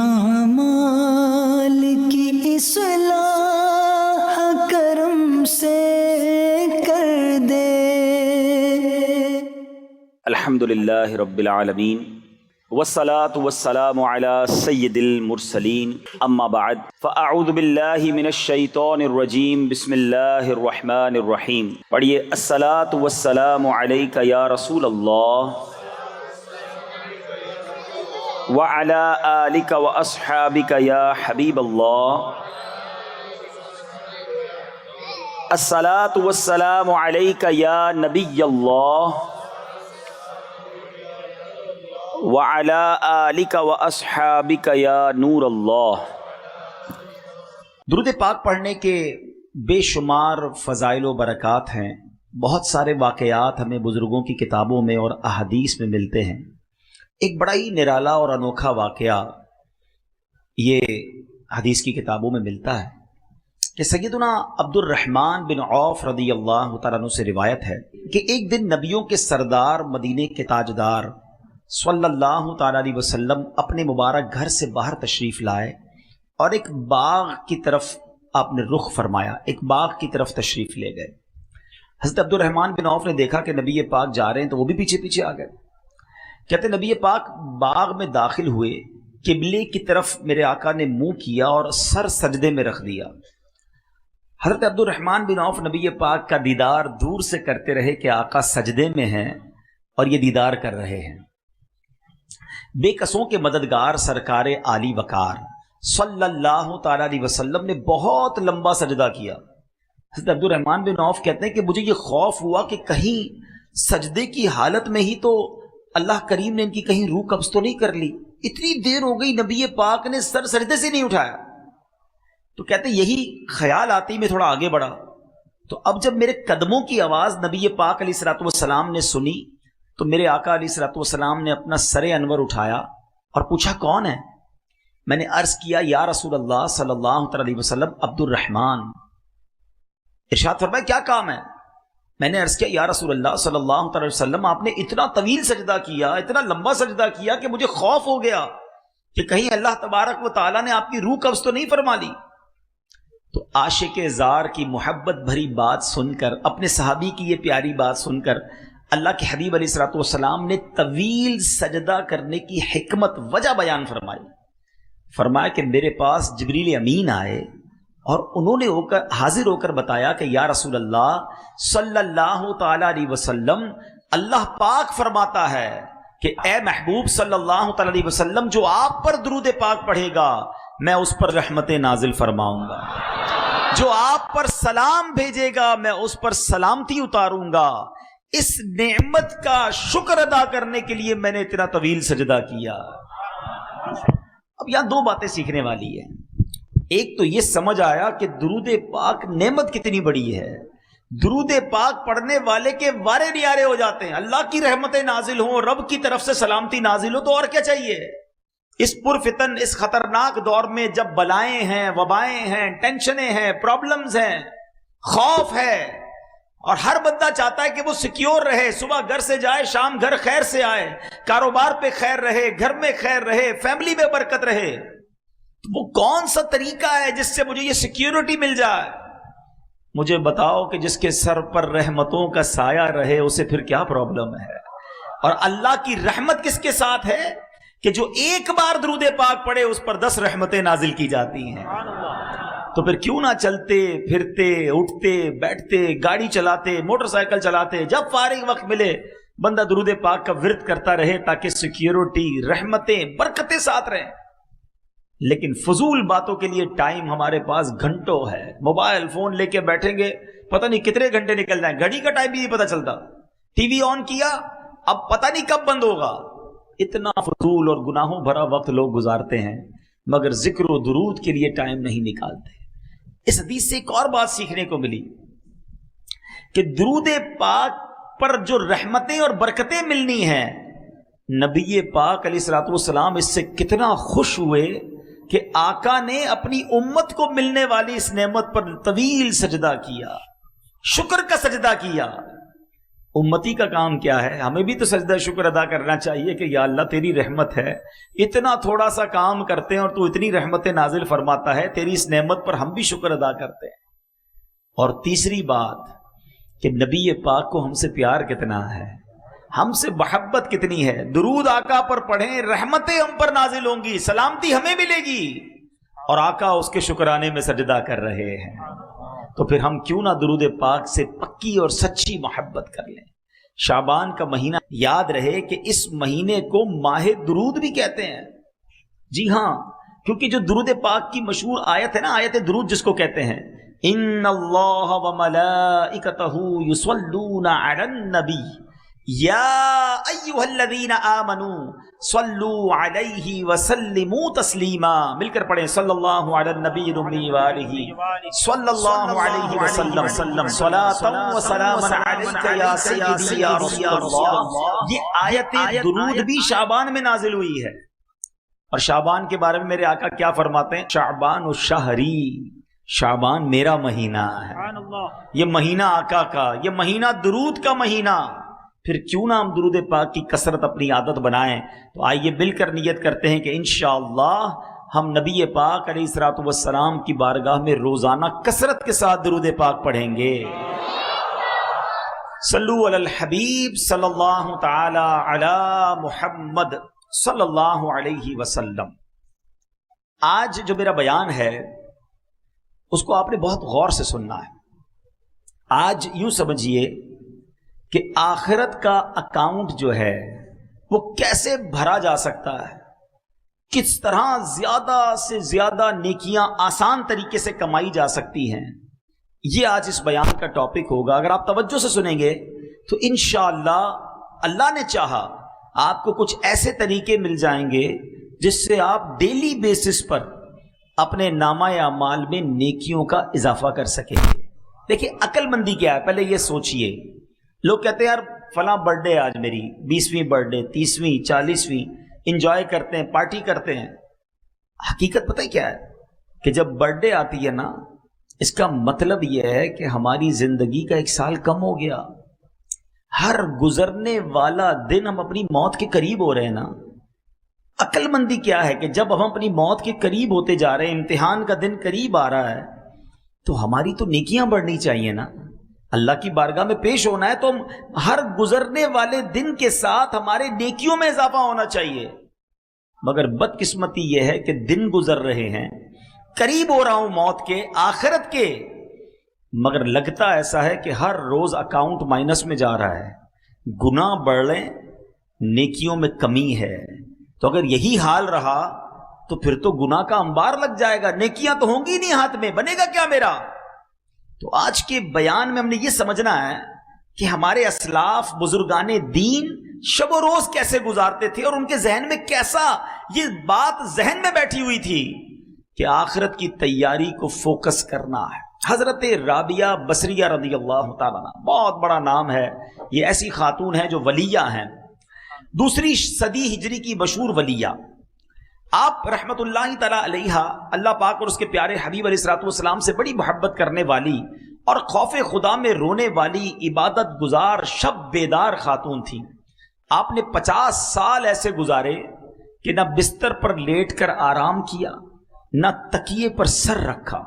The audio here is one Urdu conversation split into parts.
اعمال کی اصلاح کرم سے کر دے۔ الحمدللہ رب العالمین والصلاة والسلام علی سید المرسلین، اما بعد فاعوذ باللہ من الشیطان الرجیم، بسم اللہ الرحمن الرحیم۔ پڑھیے، الصلاة والسلام علیک یا رسول اللہ وعلی آلک واصحابک یا حبیب اللہ۔ الصلاة والسلام علیک یا نبی اللہ وعلی آلک واصحابک یا نور اللہ۔ درود پاک پڑھنے کے بے شمار فضائل و برکات ہیں۔ بہت سارے واقعات ہمیں بزرگوں کی کتابوں میں اور احادیث میں ملتے ہیں۔ ایک بڑا ہی نرالا اور انوکھا واقعہ یہ حدیث کی کتابوں میں ملتا ہے کہ سیدنا عبد الرحمن بن عوف رضی اللہ تعالیٰ عنہ سے روایت ہے کہ ایک دن نبیوں کے سردار، مدینے کے تاجدار صلی اللہ تعالیٰ علیہ وسلم اپنے مبارک گھر سے باہر تشریف لائے اور ایک باغ کی طرف آپ نے رخ فرمایا، ایک باغ کی طرف تشریف لے گئے۔ حضرت عبد الرحمن بن عوف نے دیکھا کہ نبی پاک جا رہے ہیں تو وہ بھی پیچھے پیچھے آ گئے۔ کہتے نبی پاک باغ میں داخل ہوئے، قبلے کی طرف میرے آقا نے منہ کیا اور سر سجدے میں رکھ دیا۔ حضرت عبد الرحمن بن عوف نبی پاک کا دیدار دور سے کرتے رہے کہ آقا سجدے میں ہیں اور یہ دیدار کر رہے ہیں۔ بے قصوں کے مددگار سرکار عالی وقار صلی اللہ تعالی علیہ وسلم نے بہت لمبا سجدہ کیا۔ حضرت عبد الرحمن بن عوف کہتے ہیں کہ مجھے یہ خوف ہوا کہ کہیں سجدے کی حالت میں ہی تو اللہ کریم نے ان کی کہیں روح قبض تو نہیں کر لی، اتنی دیر ہو گئی نبی پاک نے سر سجدے سے نہیں اٹھایا۔ تو کہتے یہی خیال آتی میں تھوڑا آگے بڑھا، تو اب جب میرے قدموں کی آواز نبی پاک علیہ الصلوۃ والسلام نے سنی تو میرے آقا علیہ الصلوۃ والسلام نے اپنا سر انور اٹھایا اور پوچھا کون ہے؟ میں نے عرض کیا یا رسول اللہ صلی اللہ علیہ وسلم عبد الرحمن۔ ارشاد فرمایا کیا کام ہے؟ میں نے عرض کیا یا رسول اللہ صلی اللہ علیہ وسلم آپ نے اتنا طویل سجدہ کیا، اتنا لمبا سجدہ کیا کہ مجھے خوف ہو گیا کہ کہیں اللہ تبارک و تعالیٰ نے آپ کی روح قبض تو نہیں فرما لی۔ تو عاشق زار کی محبت بھری بات سن کر، اپنے صحابی کی یہ پیاری بات سن کر اللہ کے حبیب علیہ الصلوۃ والسلام نے طویل سجدہ کرنے کی حکمت وجہ بیان فرمائی۔ فرمایا کہ میرے پاس جبریل امین آئے اور انہوں نے حاضر ہو کر بتایا کہ یا رسول اللہ صلی اللہ تعالی علیہ وسلم اللہ پاک فرماتا ہے کہ اے محبوب صلی اللہ تعالی علیہ وسلم جو آپ پر درود پاک پڑھے گا میں اس پر رحمت نازل فرماؤں گا، جو آپ پر سلام بھیجے گا میں اس پر سلامتی اتاروں گا۔ اس نعمت کا شکر ادا کرنے کے لیے میں نے اتنا طویل سجدہ کیا۔ اب یہاں دو باتیں سیکھنے والی ہیں۔ ایک تو یہ سمجھ آیا کہ درود پاک نعمت کتنی بڑی ہے، درود پاک پڑھنے والے کے وارے نیارے ہو جاتے ہیں، اللہ کی رحمتیں نازل ہوں، رب کی طرف سے سلامتی نازل ہو، تو اور کیا چاہیے؟ اس پرفتن، اس خطرناک دور میں جب بلائیں ہیں، وبائیں ہیں، ٹینشنیں ہیں، پرابلمز ہیں، خوف ہے، اور ہر بندہ چاہتا ہے کہ وہ سیکیور رہے، صبح گھر سے جائے شام گھر خیر سے آئے، کاروبار پہ خیر رہے، گھر میں خیر رہے، فیملی میں برکت رہے، تو وہ کون سا طریقہ ہے جس سے مجھے یہ سیکیورٹی مل جائے؟ مجھے بتاؤ کہ جس کے سر پر رحمتوں کا سایہ رہے اسے پھر کیا پرابلم ہے؟ اور اللہ کی رحمت کس کے ساتھ ہے کہ جو ایک بار درود پاک پڑھے اس پر 10 رحمتیں نازل کی جاتی ہیں۔ تو پھر کیوں نہ چلتے پھرتے اٹھتے بیٹھتے گاڑی چلاتے موٹر سائیکل چلاتے جب فارغ وقت ملے بندہ درود پاک کا ورد کرتا رہے تاکہ سیکیورٹی، رحمتیں، برکتیں ساتھ رہیں۔ لیکن فضول باتوں کے لیے ٹائم ہمارے پاس گھنٹوں ہے، موبائل فون لے کے بیٹھیں گے پتہ نہیں کتنے گھنٹے نکل جائیں، گھڑی کا ٹائم بھی نہیں پتہ چلتا، ٹی وی آن کیا اب پتہ نہیں کب بند ہوگا۔ اتنا فضول اور گناہوں بھرا وقت لوگ گزارتے ہیں مگر ذکر و درود کے لیے ٹائم نہیں نکالتے۔ اس حدیث سے ایک اور بات سیکھنے کو ملی کہ درود پاک پر جو رحمتیں اور برکتیں ملنی ہیں، نبی پاک علیہ الصلوۃ والسلام اس سے کتنا خوش ہوئے کہ آقا نے اپنی امت کو ملنے والی اس نعمت پر طویل سجدہ کیا، شکر کا سجدہ کیا۔ امتی کا کام کیا ہے؟ ہمیں بھی تو سجدہ شکر ادا کرنا چاہیے کہ یا اللہ تیری رحمت ہے، اتنا تھوڑا سا کام کرتے ہیں اور تو اتنی رحمتیں نازل فرماتا ہے، تیری اس نعمت پر ہم بھی شکر ادا کرتے ہیں۔ اور تیسری بات کہ نبی پاک کو ہم سے پیار کتنا ہے، ہم سے محبت کتنی ہے، درود آقا پر پڑھیں، رحمتیں ہم پر نازل ہوں گی، سلامتی ہمیں ملے گی، اور آقا اس کے شکرانے میں سجدہ کر رہے ہیں۔ تو پھر ہم کیوں نہ درود پاک سے پکی اور سچی محبت کر لیں۔ شعبان کا مہینہ یاد رہے کہ اس مہینے کو ماہ درود بھی کہتے ہیں۔ جی ہاں، کیونکہ جو درود پاک کی مشہور آیت ہے نا، آیت درود جس کو کہتے ہیں، ان اللہ وملائکتہ یصلون علی النبی یا ایھا الذین آمنوا صلوا علیہ وسلموا تسلیما، مل کر پڑھیں، صلی اللہ علی النبی الامی وآلہ صلی اللہ علیہ وسلم صلاۃ و سلاما علیک یا سیدی یا رسول اللہ۔ یہ آیت درود بھی شعبان میں نازل ہوئی ہے۔ اور شعبان کے بارے میں میرے آقا کیا فرماتے ہیں؟ شعبان الشہری، شعبان میرا مہینہ ہے، یہ مہینہ آقا کا، یہ مہینہ درود کا مہینہ۔ پھر کیوں نہ ہم درود پاک کی کثرت اپنی عادت بنائیں۔ تو آئیے مل کر نیت کرتے ہیں کہ انشاءاللہ ہم نبی پاک علیہ الصلوۃ والسلام کی بارگاہ میں روزانہ کثرت کے ساتھ درود پاک پڑھیں گے۔ صلو علی الحبیب صلی اللہ تعالی علی محمد صلی اللہ علیہ وسلم۔ آج جو میرا بیان ہے اس کو آپ نے بہت غور سے سننا ہے۔ آج یوں سمجھیے کہ آخرت کا اکاؤنٹ جو ہے وہ کیسے بھرا جا سکتا ہے، کس طرح زیادہ سے زیادہ نیکیاں آسان طریقے سے کمائی جا سکتی ہیں، یہ آج اس بیان کا ٹاپک ہوگا۔ اگر آپ توجہ سے سنیں گے تو انشاءاللہ اللہ نے چاہا آپ کو کچھ ایسے طریقے مل جائیں گے جس سے آپ ڈیلی بیسس پر اپنے نامہ اعمال میں نیکیوں کا اضافہ کر سکیں گے۔ دیکھیں عقل مندی کیا ہے، پہلے یہ سوچئے۔ لوگ کہتے ہیں یار فلاں برتھ ڈے آج میری، 20ویں برتھ ڈے، 30ویں، 40ویں، انجوائے کرتے ہیں، پارٹی کرتے ہیں۔ حقیقت پتہ ہے کیا ہے کہ جب برتھ ڈے آتی ہے نا، اس کا مطلب یہ ہے کہ ہماری زندگی کا 1 سال کم ہو گیا۔ ہر گزرنے والا دن ہم اپنی موت کے قریب ہو رہے ہیں نا۔ عقل مندی کیا ہے کہ جب ہم اپنی موت کے قریب ہوتے جا رہے ہیں، امتحان کا دن قریب آ رہا ہے، تو ہماری تو نیکیاں بڑھنی چاہیے نا۔ اللہ کی بارگاہ میں پیش ہونا ہے تو ہر گزرنے والے دن کے ساتھ ہمارے نیکیوں میں اضافہ ہونا چاہیے۔ مگر بدقسمتی یہ ہے کہ دن گزر رہے ہیں، قریب ہو رہا ہوں موت کے، آخرت کے، مگر لگتا ایسا ہے کہ ہر روز اکاؤنٹ مائنس میں جا رہا ہے، گناہ بڑھ رہے ہیں، نیکیوں میں کمی ہے۔ تو اگر یہی حال رہا تو پھر تو گناہ کا انبار لگ جائے گا، نیکیاں تو ہوں گی نہیں ہاتھ میں، بنے گا کیا میرا؟ تو آج کے بیان میں ہم نے یہ سمجھنا ہے کہ ہمارے اسلاف بزرگان دین شب و روز کیسے گزارتے تھے، اور ان کے ذہن میں کیسا یہ بات ذہن میں بیٹھی ہوئی تھی کہ آخرت کی تیاری کو فوکس کرنا ہے۔ حضرت رابعہ بصریہ رضی اللہ تعالیٰ عنہ، بہت بڑا نام ہے، یہ ایسی خاتون ہیں جو ولیہ ہیں، 2 صدی ہجری کی مشہور ولیہ۔ آپ رحمت اللہ تعالیٰ علیہ، اللہ پاک اور اس کے پیارے حبیب علیہ الصلوۃ والسلام سے بڑی محبت کرنے والی اور خوف خدا میں رونے والی، عبادت گزار، شب بیدار خاتون تھی۔ آپ نے 50 سال ایسے گزارے کہ نہ بستر پر لیٹ کر آرام کیا، نہ تکیے پر سر رکھا۔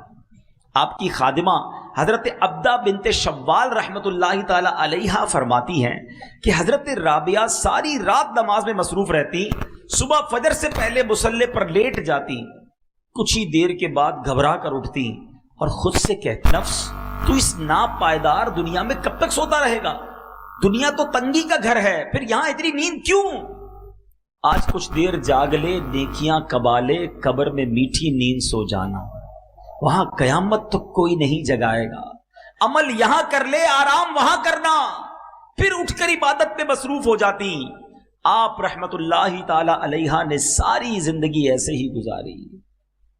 آپ کی خادمہ حضرت عبدہ بنت شوال رحمت اللہ تعالی علیہا فرماتی ہیں کہ حضرت رابعہ ساری رات نماز میں مصروف رہتی، صبح فجر سے پہلے مصلی پر لیٹ جاتی، کچھ ہی دیر کے بعد گھبرا کر اٹھتی اور خود سے کہتی، نفس تو اس ناپائیدار دنیا میں کب تک سوتا رہے گا؟ دنیا تو تنگی کا گھر ہے، پھر یہاں اتنی نیند کیوں؟ آج کچھ دیر جاگ لے، نیکیاں کبا لے، قبر میں میٹھی نیند سو جانا، وہاں قیامت تو کوئی نہیں جگائے گا۔ عمل یہاں کر لے، آرام وہاں کرنا، پھر اٹھ کر عبادت میں مصروف ہو جاتی۔ آپ رحمت اللہ تعالی علیہ نے ساری زندگی ایسے ہی گزاری۔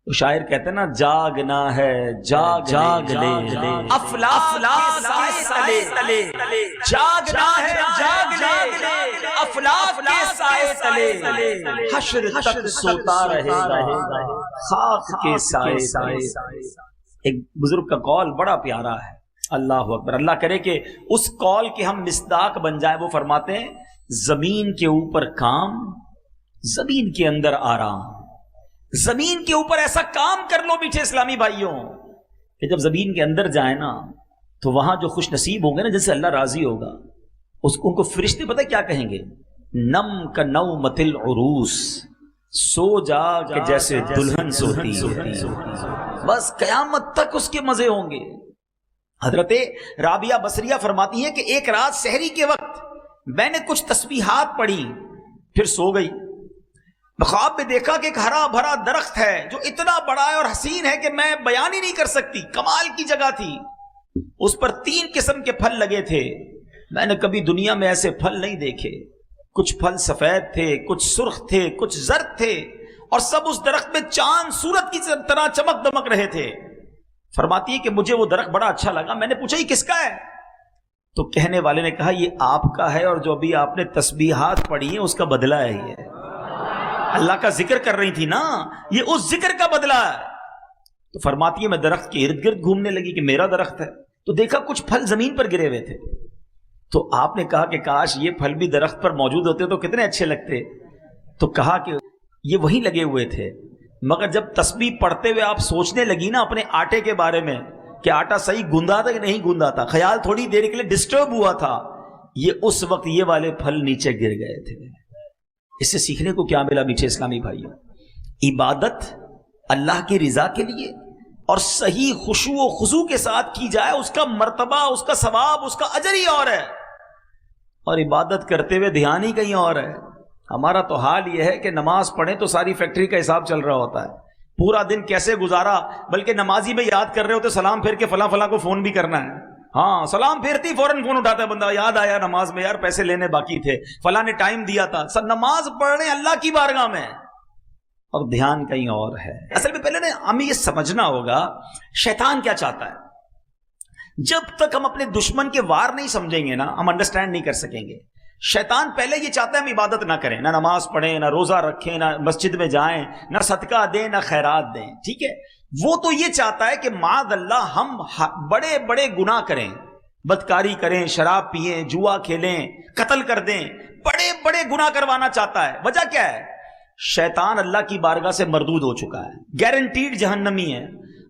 تو شاعر کہتے ہیں نا، جاگنا ہے جاگ لے افلاک کے تلے، جاگنا ہے جاگ لے افلاک کے سائے تلے، حشر تک سوتا رہے گا خاک کے سائے۔ ایک بزرگ کا قول بڑا پیارا ہے، اللہ اکبر. اللہ کرے کہ اس قول کے ہم مصداق بن جائیں. وہ فرماتے ہیں زمین کے اوپر کام، زمین کے اندر آرام. زمین کے اوپر ایسا کام کر لو میٹھے اسلامی بھائیوں کہ جب زمین کے اندر جائیں نا تو وہاں جو خوش نصیب ہوں گے نا، جن سے اللہ راضی ہوگا، ان کو فرشتے پتہ کیا کہیں گے؟ نم کا نومۃ العروس، سو جا کہ جیسے دلہن سوتی ہے. بس قیامت تک اس کے مزے ہوں گے. حضرت رابعہ بصریہ فرماتی ہیں کہ ایک رات سحری کے وقت میں نے کچھ تسبیحات پڑھی، پھر سو گئی. خواب میں دیکھا کہ ایک ہرا بھرا درخت ہے جو اتنا بڑا ہے اور حسین ہے کہ میں بیان ہی نہیں کر سکتی. کمال کی جگہ تھی. اس پر 3 قسم کے پھل لگے تھے. میں نے کبھی دنیا میں ایسے پھل نہیں دیکھے. کچھ پھل سفید تھے، کچھ سرخ تھے، کچھ زرد تھے، اور سب اس درخت میں چاند سورج کی طرح چمک دمک رہے تھے. فرماتی ہے کہ مجھے وہ درخت بڑا اچھا لگا. میں نے پوچھا یہ کس کا ہے؟ تو کہنے والے نے کہا یہ آپ کا ہے، اور جو ابھی آپ نے تسبیحات پڑھی ہیں اس کا بدلہ ہے. یہ اللہ کا ذکر کر رہی تھی نا، یہ اس ذکر کا بدلہ ہے. تو فرماتی ہے میں درخت کے ارد گرد گھومنے لگی کہ میرا درخت ہے. تو دیکھا کچھ پھل زمین پر گرے ہوئے تھے. تو آپ نے کہا کہ کاش یہ پھل بھی درخت پر موجود ہوتے تو کتنے اچھے لگتے. تو کہا کہ یہ وہی لگے ہوئے تھے، مگر جب تسبیح پڑھتے ہوئے آپ سوچنے لگی نا اپنے آٹے کے بارے میں کہ آٹا صحیح گوندا تھا کہ نہیں گوندا تھا، خیال تھوڑی دیر کے لیے ڈسٹرب ہوا تھا، یہ اس وقت یہ والے پھل نیچے گر گئے تھے. اس سے سیکھنے کو کیا ملا میٹھے اسلامی بھائیوں؟ عبادت اللہ کی رضا کے لیے اور صحیح خشوع و خضوع کے ساتھ کی جائے، اس کا مرتبہ، اس کا ثواب، اس کا اجر ہی اور ہے. اور عبادت کرتے ہوئے دھیان ہی کہیں اور ہے. ہمارا تو حال یہ ہے کہ نماز پڑھیں تو ساری فیکٹری کا حساب چل رہا ہوتا ہے. پورا دن کیسے گزارا، بلکہ نمازی میں یاد کر رہے ہوتے سلام پھیر کے فلاں فلاں کو فون بھی کرنا ہے. ہاں سلام پھیرتی فوراً فون اٹھاتا ہے بندہ، یاد آیا نماز میں یار پیسے لینے باقی تھے، فلاں نے ٹائم دیا تھا. سب نماز پڑھ رہے ہیں اللہ کی بارگاہ میں اور دھیان کہیں اور ہے. اصل میں پہلے ہمیں یہ سمجھنا ہوگا شیطان کیا چاہتا ہے. جب تک ہم اپنے دشمن کے وار نہیں سمجھیں گے نا، ہم انڈرسٹینڈ نہیں کر سکیں گے. شیطان پہلے یہ چاہتا ہے ہم عبادت نہ کریں، نہ نماز پڑھیں، نہ روزہ رکھیں، نہ مسجد میں جائیں، نہ صدقہ دیں، نہ خیرات دیں. ٹھیک ہے، وہ تو یہ چاہتا ہے کہ معاذ اللہ ہم بڑے بڑے گناہ کریں، بدکاری کریں، شراب پئیں، جوا کھیلیں، قتل کر دیں. بڑے بڑے گناہ کروانا چاہتا ہے. وجہ کیا ہے؟ شیطان اللہ کی بارگاہ سے مردود ہو چکا ہے، گارنٹیڈ جہنمی ہے.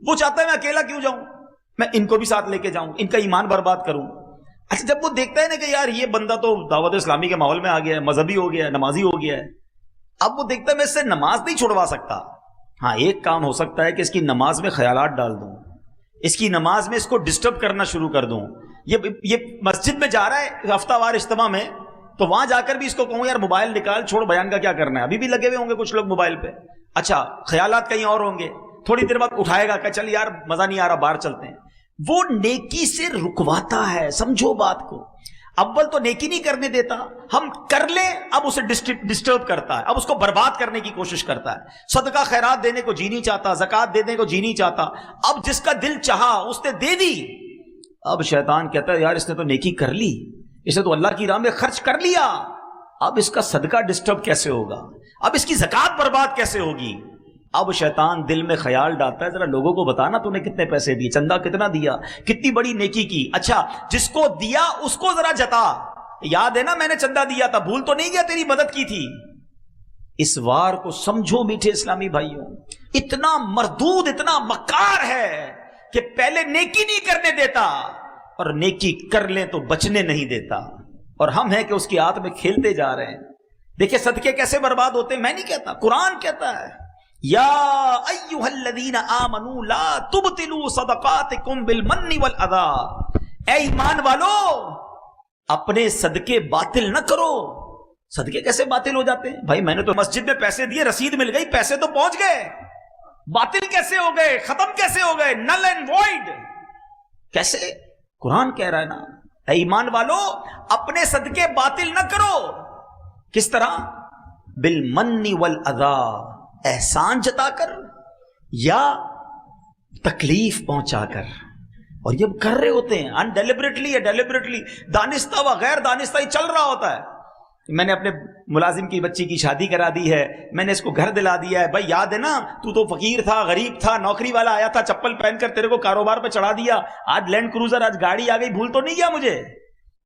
وہ چاہتا ہے میں اکیلا کیوں جاؤں، میں ان کو بھی ساتھ لے کے جاؤں، ان کا ایمان برباد کروں. اچھا جب وہ دیکھتا ہے نا کہ یار یہ بندہ تو دعوت اسلامی کے ماحول میں آ گیا ہے، مذہبی ہو گیا ہے، نمازی ہو گیا ہے، اب وہ دیکھتا ہے میں اس سے نماز نہیں چھوڑوا سکتا. ہاں ایک کام ہو سکتا ہے کہ اس کی نماز میں خیالات ڈال دوں، اس کی نماز میں اس کو ڈسٹرب کرنا شروع کر دوں. یہ مسجد میں جا رہا ہے ہفتہ وار اجتماع میں، تو وہاں جا کر بھی اس کو کہوں یار موبائل نکال، چھوڑ بیان کا کیا کرنا ہے. ابھی بھی لگے ہوئے ہوں گے کچھ لوگ موبائل پہ. اچھا خیالات کہیں اور ہوں گے، تھوڑی دیر بعد اٹھائے گا کہ چل یار مزہ نہیں آ رہا باہر چلتے ہیں. وہ نیکی سے رکواتا ہے. سمجھو بات کو، اول تو نیکی نہیں کرنے دیتا، ہم کر لیں اب اسے ڈسٹرب کرتا ہے، اب اس کو برباد کرنے کی کوشش کرتا ہے. صدقہ خیرات دینے کو جی نہیں چاہتا، زکوٰۃ دینے کو جی نہیں چاہتا. اب جس کا دل چاہا اس نے دے دی. اب شیطان کہتا ہے یار اس نے تو نیکی کر لی، اس نے تو اللہ کی راہ میں خرچ کر لیا، اب اس کا صدقہ ڈسٹرب کیسے ہوگا، اب اس کی زکوٰۃ برباد کیسے ہوگی. اب شیطان دل میں خیال ڈالتا ہے ذرا لوگوں کو بتانا تو نے کتنے پیسے دیے، چندہ کتنا دیا، کتنی بڑی نیکی کی. اچھا جس کو دیا اس کو ذرا جتا، یاد ہے نا میں نے چندہ دیا تھا، بھول تو نہیں گیا تیری مدد کی تھی. اس وار کو سمجھو میٹھے اسلامی بھائیوں. اتنا مردود، اتنا مکار ہے کہ پہلے نیکی نہیں کرنے دیتا اور نیکی کر لیں تو بچنے نہیں دیتا. اور ہم ہیں کہ اس کی آت میں کھیلتے جا رہے ہیں. دیکھیں صدقے کیسے برباد ہوتے ہیں. میں نہیں کہتا، قرآن کہتا ہے یا ایھا الذین آمنوا لا تبطلوا صدقاتکم بالمن والاذی. اے ایمان والو اپنے صدقے باطل نہ کرو. صدقے کیسے باطل ہو جاتے ہیں بھائی؟ میں نے تو مسجد میں پیسے دیے، رسید مل گئی، پیسے تو پہنچ گئے، باطل کیسے ہو گئے، ختم کیسے ہو گئے، نل اینڈ وائڈ کیسے؟ قرآن کہہ رہا ہے نا اے ایمان والو اپنے صدقے باطل نہ کرو. کس طرح؟ بالمن والاذی، احسان جتا کر یا تکلیف پہنچا کر. اور یہ کر رہے ہوتے ہیں انڈیلیبریٹلی یا ڈیلیبریٹلی، دانستہ و غیر دانستہ ہی چل رہا ہوتا ہے. میں نے اپنے ملازم کی بچی کی شادی کرا دی ہے، میں نے اس کو گھر دلا دیا ہے، بھائی یاد ہے نا تو فقیر تھا، غریب تھا، نوکری والا آیا تھا چپل پہن کر تیرے کو کاروبار پہ چڑھا دیا، آج لینڈ کروزر، آج گاڑی آ گئی، بھول تو نہیں گیا مجھے؟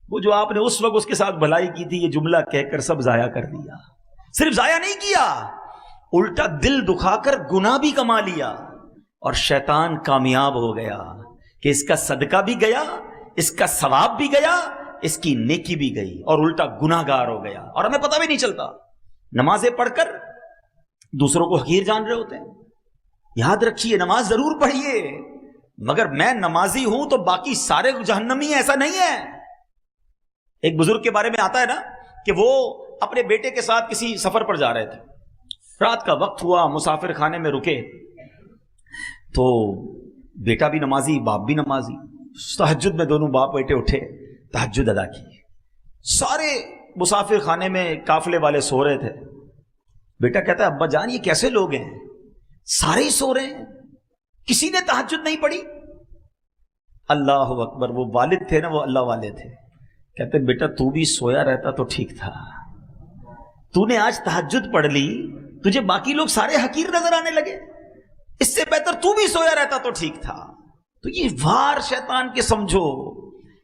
وہ جو آپ نے اس وقت اس کے ساتھ بھلائی کی تھی، یہ جملہ کہہ کر سب ضائع کر دیا۔ صرف ضائع نہیں کیا، الٹا دل دکھا کر گناہ بھی کما لیا، اور شیطان کامیاب ہو گیا کہ اس کا صدقہ بھی گیا، اس کا ثواب بھی گیا، اس کی نیکی بھی گئی، اور الٹا گناہ گار ہو گیا، اور ہمیں پتہ بھی نہیں چلتا۔ نمازیں پڑھ کر دوسروں کو حقیر جان رہے ہوتے ہیں۔ یاد رکھیے نماز ضرور پڑھیے، مگر میں نمازی ہوں تو باقی سارے جہنمی ہیں، ایسا نہیں ہے۔ ایک بزرگ کے بارے میں آتا ہے نا کہ وہ اپنے بیٹے کے ساتھ کسی سفر پر جا رہے تھے، رات کا وقت ہوا، مسافر خانے میں رکے تو بیٹا بھی نمازی، باپ بھی نمازی، تہجد میں دونوں باپ بیٹے اٹھے، تہجد ادا کی۔ سارے مسافر خانے میں قافلے والے سو رہے تھے۔ بیٹا کہتا ہے ابا جان یہ کیسے لوگ ہیں، سارے ہی سو رہے ہیں، کسی نے تہجد نہیں پڑھی؟ اللہ اکبر، وہ والد تھے نا، وہ اللہ والے تھے، کہتے بیٹا تو بھی سویا رہتا تو ٹھیک تھا، تو نے آج تہجد پڑھ لی، تجھے باقی لوگ سارے حقیر نظر آنے لگے، اس سے بہتر تو بھی سویا رہتا تو ٹھیک تھا۔ تو یہ وار شیطان کے سمجھو،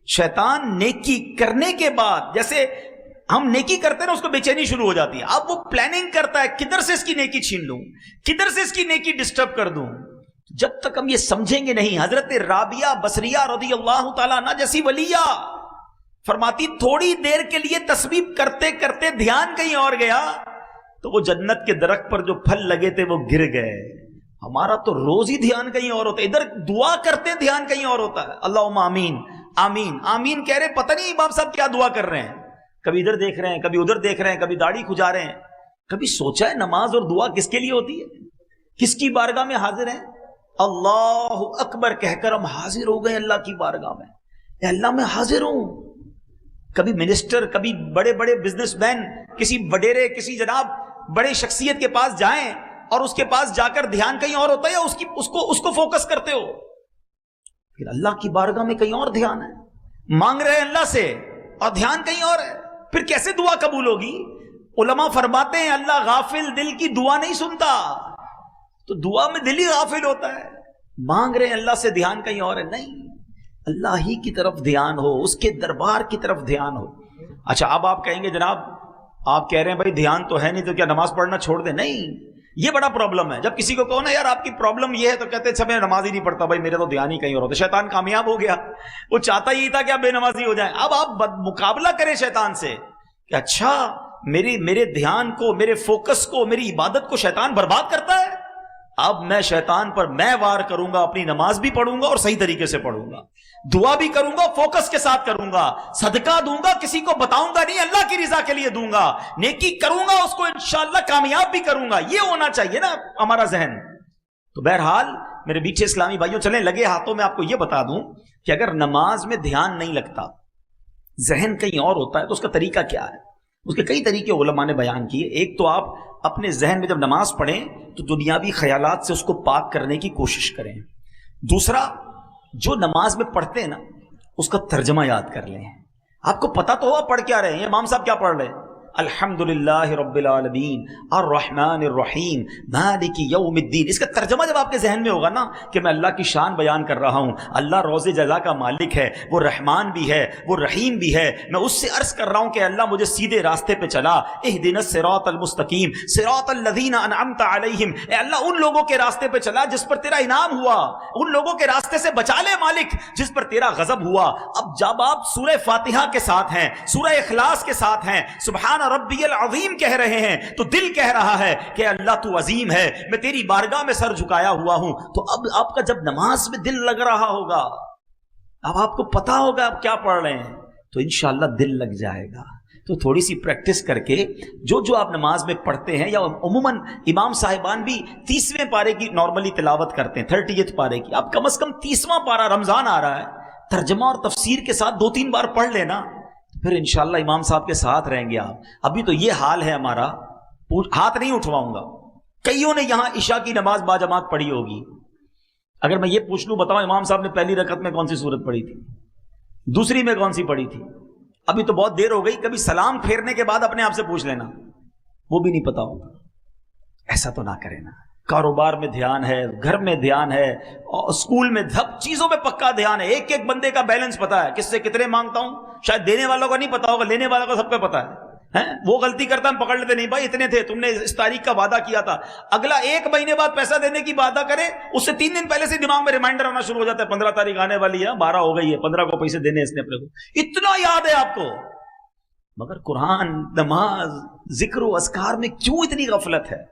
شیطان نیکی کرنے کے بعد، جیسے ہم نیکی کرتے ہیں نا، اس کو بے چینی شروع ہو جاتی ہے، اب وہ پلاننگ کرتا ہے کدھر سے اس کی نیکی چھین لوں، کدھر سے اس کی نیکی ڈسٹرب کر دوں۔ جب تک ہم یہ سمجھیں گے نہیں، حضرت رابعہ بصریہ رضی اللہ تعالیٰ عنہ جیسی ولیہ فرماتی تھوڑی دیر کے لیے تسبیح کرتے کرتے دھیان کہیں اور گیا تو وہ جنت کے درخت پر جو پھل لگے تھے وہ گر گئے۔ ہمارا تو روز ہی دھیان کہیں اور ہوتا ہے، ادھر دعا کرتے دھیان کہیں اور ہوتا ہے، اللہم آمین آمین آمین کہہ رہے، پتہ نہیں امام صاحب کیا دعا کر رہے ہیں، کبھی ادھر دیکھ رہے ہیں، کبھی ادھر دیکھ رہے ہیں، کبھی داڑھی کھجا رہے ہیں۔ کبھی سوچا ہے نماز اور دعا کس کے لیے ہوتی ہے؟ کس کی بارگاہ میں حاضر ہیں؟ اللہ اکبر کہہ کر ہم حاضر ہو گئے اللہ کی بارگاہ میں، اے اللہ میں حاضر ہوں۔ کبھی منسٹر، کبھی بڑے بڑے بزنس مین، کسی وڈیرے، کسی جناب بڑے شخصیت کے پاس جائیں اور اس کے پاس جا کر دھیان کہیں اور ہوتا ہے، یا اس کو فوکس کرتے ہو؟ پھر اللہ کی بارگاہ میں کہیں اور دھیان ہے، مانگ رہے ہیں اللہ سے اور دھیان کہیں اور ہے، پھر کیسے دعا قبول ہوگی؟ علماء فرماتے ہیں اللہ غافل دل کی دعا نہیں سنتا، تو دعا میں دل ہی غافل ہوتا ہے۔ مانگ رہے ہیں اللہ سے، دھیان کہیں اور ہے، نہیں، اللہ ہی کی طرف دھیان ہو، اس کے دربار کی طرف دھیان ہو۔ اچھا اب آپ کہیں گے جناب آپ کہہ رہے ہیں بھائی دھیان تو ہے نہیں تو کیا نماز پڑھنا چھوڑ دیں؟ نہیں، یہ بڑا پرابلم ہے۔ جب کسی کو کہو نا یار آپ کی پرابلم یہ ہے تو کہتے ہیں میں نماز ہی نہیں پڑھتا بھائی، میرا تو دھیان ہی کہیں اور ہوتا۔ شیطان کامیاب ہو گیا، وہ چاہتا ہی تھا کہ آپ بے نمازی ہو جائیں۔ اب آپ مقابلہ کریں شیطان سے کہ اچھا میرے دھیان کو، میرے فوکس کو، میری عبادت کو شیطان برباد کرتا ہے، اب میں شیطان پر میں وار کروں گا، اپنی نماز بھی پڑھوں گا اور صحیح طریقے سے پڑھوں گا، دعا بھی کروں گا، فوکس کے ساتھ کروں گا، صدقہ دوں گا، کسی کو بتاؤں گا نہیں، اللہ کی رضا کے لیے دوں گا، نیکی کروں گا، اس کو انشاءاللہ کامیاب بھی کروں گا۔ یہ ہونا چاہیے نا ہمارا ذہن۔ تو بہرحال میرے میٹھے اسلامی بھائیوں، چلیں لگے ہاتھوں میں آپ کو یہ بتا دوں کہ اگر نماز میں دھیان نہیں لگتا، ذہن کہیں اور ہوتا ہے، تو اس کا طریقہ کیا ہے؟ اس کے کئی طریقے علماء نے بیان کیے۔ ایک تو آپ اپنے ذہن میں جب نماز پڑھیں تو دنیاوی خیالات سے اس کو پاک کرنے کی کوشش کریں۔ دوسرا، جو نماز میں پڑھتے ہیں نا اس کا ترجمہ یاد کر لیں۔ آپ کو پتا تو ہوا پڑھ کیا رہے ہیں، یہ امام صاحب کیا پڑھ رہے ہیں؟ الحمدللہ رب العالمین الرحمن الرحیم مالک یوم الدین۔ اس کا ترجمہ جب آپ کے ذہن میں ہوگا نا کہ میں اللہ کی شان بیان کر رہا ہوں، اللہ روز جزا کا مالک ہے، وہ رحمان بھی ہے، وہ رحیم بھی ہے، میں اس سے عرض کر رہا ہوں کہ اللہ مجھے سیدھے راستے پہ چلا، اہدنا الصراط المستقیم صراط الذین انعمت علیہم، اے اللہ ان لوگوں کے راستے پہ چلا جس پر تیرا انعام ہوا، ان لوگوں کے راستے سے بچا لے مالک جس پر تیرا غضب ہوا۔ اب جب آپ سورہ فاتحہ کے ساتھ ہیں، سورہ اخلاص کے ساتھ ہیں، سبحان ربی العظیم کہہ رہے ہیں، تو دل کہہ رہا ہے کہ اللہ تو عظیم ہے، میں تیری بارگاہ میں سر جھکایا ہوا ہوں۔ تو اب آپ کا جب نماز میں دل لگ رہا ہوگا، اب آپ کو پتا ہوگا آپ کیا پڑھ رہے ہیں، تو انشاءاللہ دل لگ جائے گا۔ تو تھوڑی سی پریکٹس کر کے جو آپ نماز میں پڑھتے ہیں، یا عموماً امام صاحبان بھی 30ویں پارے کی نارملی تلاوت کرتے ہیں، 30 پارے کی، آپ کم از کم 30واں پارہ، رمضان آ رہا ہے، ترجمہ اور تفسیر کے ساتھ 2-3 بار پڑھ لینا، پھر انشاءاللہ امام صاحب کے ساتھ رہیں گے آپ۔ ابھی تو یہ حال ہے ہمارا، ہاتھ نہیں اٹھواؤں گا، کئیوں نے یہاں عشاء کی نماز باجماعت پڑھی ہوگی، اگر میں یہ پوچھ لوں بتاؤ امام صاحب نے پہلی رکعت میں کون سی سورت پڑھی تھی، دوسری میں کون سی پڑھی تھی، ابھی تو بہت دیر ہو گئی، کبھی سلام پھیرنے کے بعد اپنے آپ سے پوچھ لینا، وہ بھی نہیں پتا ہوگا. ایسا تو نہ کرے نا. کاروبار میں دھیان ہے، گھر میں دھیان ہے، اور اسکول میں سب چیزوں میں پکا دھیان ہے. ایک ایک بندے کا بیلنس پتا ہے، کس سے کتنے مانگتا ہوں. شاید دینے والوں کا نہیں پتا ہوگا، لینے والوں کا سب کو پتا ہے. وہ غلطی کرتا ہم پکڑ لیتے، نہیں بھائی اتنے تھے، تم نے اس تاریخ کا وعدہ کیا تھا. اگلا 1 مہینے بعد پیسہ دینے کی وعدہ کرے، اس سے 3 دن پہلے سے دماغ میں ریمائنڈر آنا شروع ہو جاتا ہے، 15 تاریخ آنے والی ہے، 12 ہو گئی ہے، 15 کو پیسے دینے اس نے اپنے کو. اتنا یاد ہے آپ کو. مگر قرآن، نماز، ذکر و اذکار میں کیوں اتنی غفلت ہے؟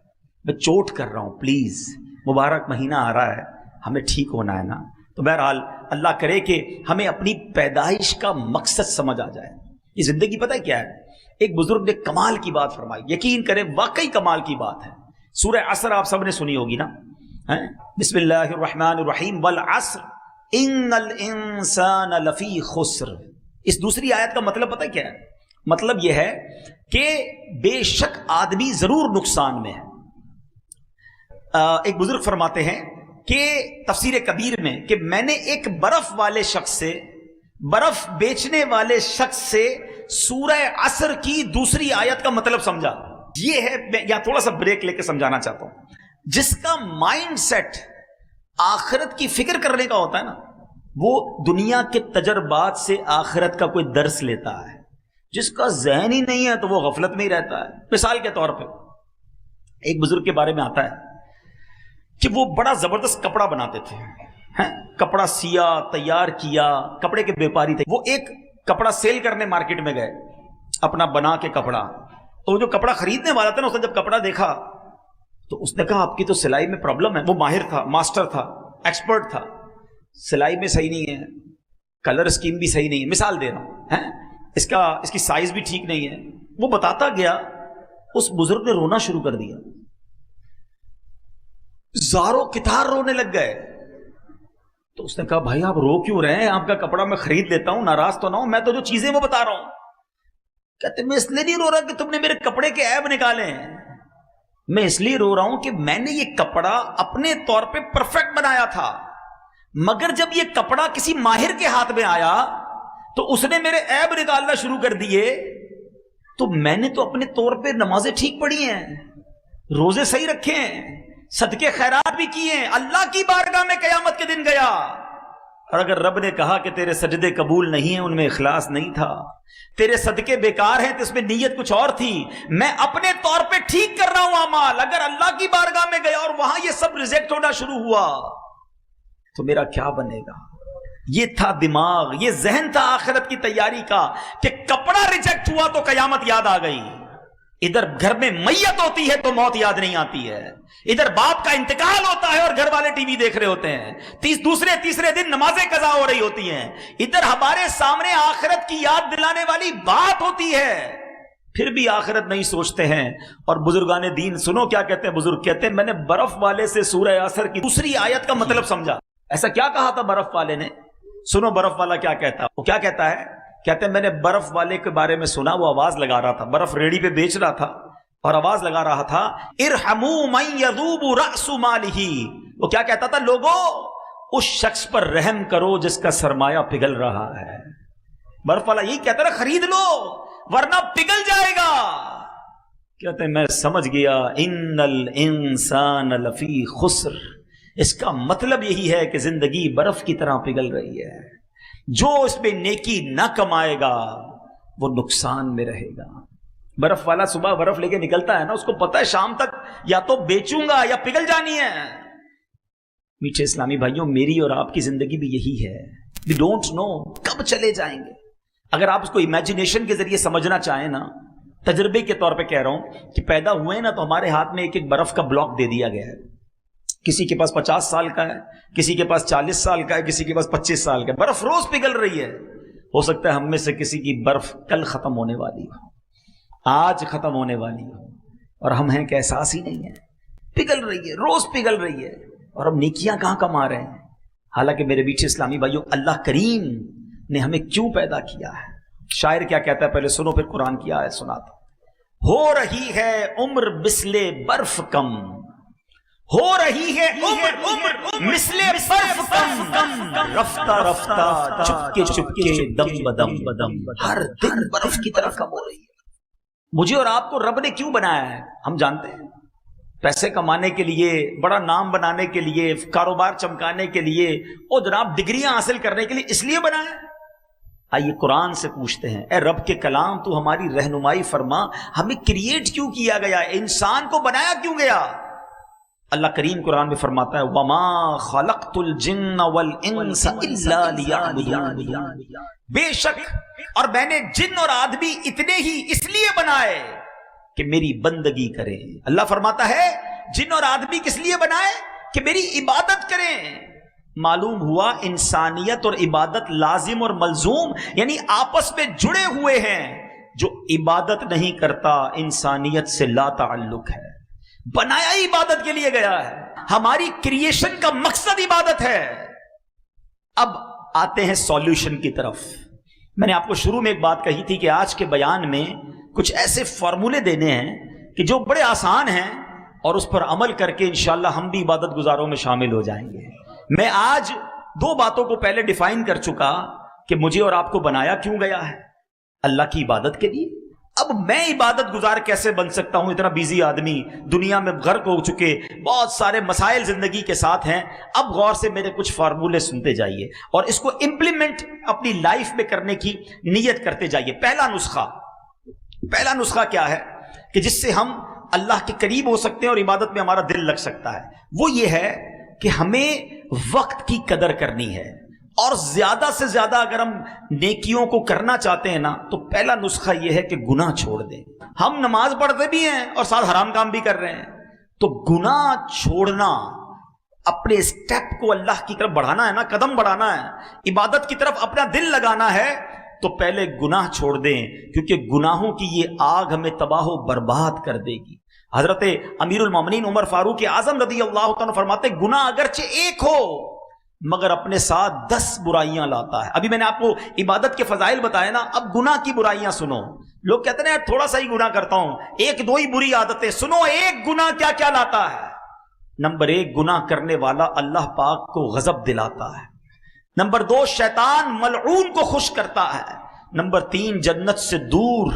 میں چوٹ کر رہا ہوں. پلیز، مبارک مہینہ آ رہا ہے، ہمیں ٹھیک ہونا ہے نا. تو بہرحال اللہ کرے کہ ہمیں اپنی پیدائش کا مقصد سمجھ آ جائے. یہ زندگی پتہ ہے کیا ہے؟ ایک بزرگ نے کمال کی بات فرمائی، یقین کریں واقعی کمال کی بات ہے. سورہ عصر آپ سب نے سنی ہوگی نا. بسم اللہ الرحمن الرحیم، والعصر ان الانسان لفی خسر. اس دوسری آیت کا مطلب پتہ کیا ہے؟ مطلب یہ ہے کہ بے شک آدمی ضرور نقصان میں ہے. ایک بزرگ فرماتے ہیں کہ تفسیر کبیر میں کہ میں نے ایک برف والے شخص سے، برف بیچنے والے شخص سے سورہ عصر کی دوسری آیت کا مطلب سمجھا. یہ ہے، میں یہاں تھوڑا سا بریک لے کے سمجھانا چاہتا ہوں. جس کا مائنڈ سیٹ آخرت کی فکر کرنے کا ہوتا ہے نا، وہ دنیا کے تجربات سے آخرت کا کوئی درس لیتا ہے. جس کا ذہن ہی نہیں ہے تو وہ غفلت میں ہی رہتا ہے. مثال کے طور پہ ایک بزرگ کے بارے میں آتا ہے کہ وہ بڑا زبردست کپڑا بناتے تھے. کپڑا سیا، تیار کیا، کپڑے کے بیپاری تھے. وہ ایک کپڑا سیل کرنے مارکیٹ میں گئے، اپنا بنا کے کپڑا. تو جو کپڑا خریدنے والا تھا نا، اس نے جب کپڑا دیکھا تو اس نے کہا آپ کی تو سلائی میں پرابلم ہے. وہ ماہر تھا، ماسٹر تھا، ایکسپرٹ تھا. سلائی میں صحیح نہیں ہے، کلر اسکیم بھی صحیح نہیں ہے، مثال دے رہا ہوں، اس کی سائز بھی ٹھیک نہیں ہے. وہ بتاتا گیا. اس بزرگ نے رونا شروع کر دیا، زاروں کتار رونے لگ گئے. تو اس نے کہا بھائی آپ رو کیوں رہے ہیں؟ آپ کا کپڑا میں خرید لیتا ہوں، ناراض تو نہ ہوں، میں تو جو چیزیں وہ بتا رہا ہوں. کہتے میں اس لیے نہیں رو رہا کہ تم نے میرے کپڑے کے عیب نکالے ہیں، میں اس لیے رو رہا ہوں کہ میں نے یہ کپڑا اپنے طور پہ پرفیکٹ بنایا تھا، مگر جب یہ کپڑا کسی ماہر کے ہاتھ میں آیا تو اس نے میرے عیب نکالنا شروع کر دیے. تو میں نے تو اپنے طور پہ نمازیں ٹھیک پڑھی ہیں، روزے صحیح رکھے ہیں، صدقے خیرات بھی کیے ہیں، اللہ کی بارگاہ میں قیامت کے دن گیا. اور اگر رب نے کہا کہ تیرے سجدے قبول نہیں ہیں، ان میں اخلاص نہیں تھا، تیرے صدقے بیکار ہیں تو اس میں نیت کچھ اور تھی، میں اپنے طور پہ ٹھیک کر رہا ہوں اعمال، اگر اللہ کی بارگاہ میں گیا اور وہاں یہ سب ریجیکٹ ہونا شروع ہوا تو میرا کیا بنے گا؟ یہ تھا دماغ، یہ ذہن تھا آخرت کی تیاری کا کہ کپڑا ریجیکٹ ہوا تو قیامت یاد آ گئی. ادھر گھر میں میت ہوتی ہے تو موت یاد نہیں آتی ہے، ادھر باپ کا انتقال ہوتا ہے اور گھر والے ٹی وی دیکھ رہے ہوتے ہیں، تیسرے دن نمازیں قضا ہو رہی ہوتی ہیں، ادھر ہمارے سامنے آخرت کی یاد دلانے والی بات ہوتی ہے، پھر بھی آخرت نہیں سوچتے ہیں. اور بزرگان دین سنو کیا کہتے ہیں. بزرگ کہتے ہیں میں نے برف والے سے سورہ عصر کی دوسری آیت کا مطلب سمجھا. ایسا کیا کہا تھا برف والے نے؟ سنو برف والا کیا کہتا ہے. وہ کیا کہتا ہے؟ کہتے ہیں میں نے برف والے کے بارے میں سنا، وہ آواز لگا رہا تھا، برف ریڑھی پہ بیچ رہا تھا اور آواز لگا رہا تھا ارحموا من یذوب رأس مالہ. وہ کیا کہتا تھا؟ لوگوں اس شخص پر رحم کرو جس کا سرمایہ پگھل رہا ہے. برف والا یہی کہتا ہے خرید لو ورنہ پگھل جائے گا. کہتے ہیں میں سمجھ گیا ان الانسان لفی خسر. اس کا مطلب یہی ہے کہ زندگی برف کی طرح پگھل رہی ہے، جو اس پہ نیکی نہ کمائے گا وہ نقصان میں رہے گا. برف والا صبح برف لے کے نکلتا ہے نا، اس کو پتا ہے شام تک یا تو بیچوں گا یا پگھل جانی ہے. میٹھے اسلامی بھائیوں، میری اور آپ کی زندگی بھی یہی ہے. we don't know کب چلے جائیں گے. اگر آپ اس کو امیجنیشن کے ذریعے سمجھنا چاہیں نا، تجربے کے طور پہ کہہ رہا ہوں کہ پیدا ہوئے نا تو ہمارے ہاتھ میں ایک ایک برف کا بلاک دے دیا گیا ہے. کسی کے پاس 50 سال کا ہے، کسی کے پاس 40 سال کا ہے، کسی کے پاس 25 سال کا ہے. برف روز پگھل رہی ہے. ہو سکتا ہے ہم میں سے کسی کی برف کل ختم ہونے والی ہو، آج ختم ہونے والی ہو، اور ہم ہیں کہ احساس ہی نہیں ہے. پگھل رہی ہے، روز پگھل رہی ہے، اور ہم نیکیاں کہاں کما رہے ہیں. حالانکہ میرے میٹھے اسلامی بھائیوں، اللہ کریم نے ہمیں کیوں پیدا کیا ہے؟ شاعر کیا کہتا ہے؟ پہلے سنو پھر قرآن کی آیت سناتا. ہو رہی ہے عمر بسلے برف کم، ہو رہی ہے عمر مثل برف کم، رفتہ رفتہ چپکے دم بدم، ہر دن برف کی طرح کم ہو رہی ہے۔ مجھے اور آپ کو رب نے کیوں بنایا ہے ہم جانتے ہیں، پیسے کمانے کے لیے، بڑا نام بنانے کے لیے، کاروبار چمکانے کے لیے، اور جناب ڈگریاں حاصل کرنے کے لیے، اس لیے بنایا ہے۔ آئیے قرآن سے پوچھتے ہیں، اے رب کے کلام تو ہماری رہنمائی فرما، ہمیں کریٹ کیوں کیا گیا، انسان کو بنایا کیوں گیا؟ اللہ کریم قرآن میں فرماتا ہے وَمَا خَلَقْتُ الْجِنَّ وَالْإِنسَ إِلَّا لِيَعْبُدُونِ، بے شک اور میں نے جن اور آدمی اتنے ہی اس لیے بنائے کہ میری بندگی کریں۔ اللہ فرماتا ہے جن اور آدمی کس لیے بنائے؟ کہ میری عبادت کریں۔ معلوم ہوا انسانیت اور عبادت لازم اور ملزوم، یعنی آپس میں جڑے ہوئے ہیں۔ جو عبادت نہیں کرتا انسانیت سے لا تعلق ہے، بنایا ہی عبادت کے لیے گیا ہے، ہماری کریشن کا مقصد عبادت ہے۔ اب آتے ہیں سولوشن کی طرف۔ میں نے آپ کو شروع میں ایک بات کہی تھی کہ آج کے بیان میں کچھ ایسے فارمولے دینے ہیں کہ جو بڑے آسان ہیں اور اس پر عمل کر کے انشاءاللہ ہم بھی عبادت گزاروں میں شامل ہو جائیں گے۔ میں آج دو باتوں کو پہلے ڈیفائن کر چکا کہ مجھے اور آپ کو بنایا کیوں گیا ہے، اللہ کی عبادت کے لیے۔ اب میں عبادت گزار کیسے بن سکتا ہوں؟ اتنا بیزی آدمی، دنیا میں غرق ہو چکے، بہت سارے مسائل زندگی کے ساتھ ہیں۔ اب غور سے میرے کچھ فارمولے سنتے جائیے اور اس کو امپلیمنٹ اپنی لائف میں کرنے کی نیت کرتے جائیے۔ پہلا نسخہ کیا ہے کہ جس سے ہم اللہ کے قریب ہو سکتے ہیں اور عبادت میں ہمارا دل لگ سکتا ہے؟ وہ یہ ہے کہ ہمیں وقت کی قدر کرنی ہے، اور زیادہ سے زیادہ اگر ہم نیکیوں کو کرنا چاہتے ہیں نا تو پہلا نسخہ یہ ہے کہ گناہ چھوڑ دیں۔ ہم نماز پڑھتے بھی ہیں اور ساتھ حرام کام بھی کر رہے ہیں، تو گناہ چھوڑنا، اپنے اسٹیپ کو اللہ کی طرف بڑھانا ہے نا، قدم بڑھانا ہے، عبادت کی طرف اپنا دل لگانا ہے، تو پہلے گناہ چھوڑ دیں، کیونکہ گناہوں کی یہ آگ ہمیں تباہ و برباد کر دے گی۔ حضرت امیر المومنین عمر فاروق اعظم رضی اللہ تعالیٰ فرماتے گناہ اگرچہ ایک ہو مگر اپنے ساتھ 10 برائیاں لاتا ہے۔ ابھی میں نے آپ کو عبادت کے فضائل بتائے نا، اب گناہ کی برائیاں سنو۔ لوگ کہتے ہیں یار تھوڑا سا ہی گناہ کرتا ہوں، ایک دو ہی بری عادتیں، سنو ایک گناہ کیا کیا لاتا ہے۔ نمبر 1، گناہ کرنے والا اللہ پاک کو غضب دلاتا ہے۔ نمبر 2، شیطان ملعون کو خوش کرتا ہے۔ نمبر 3، جنت سے دور،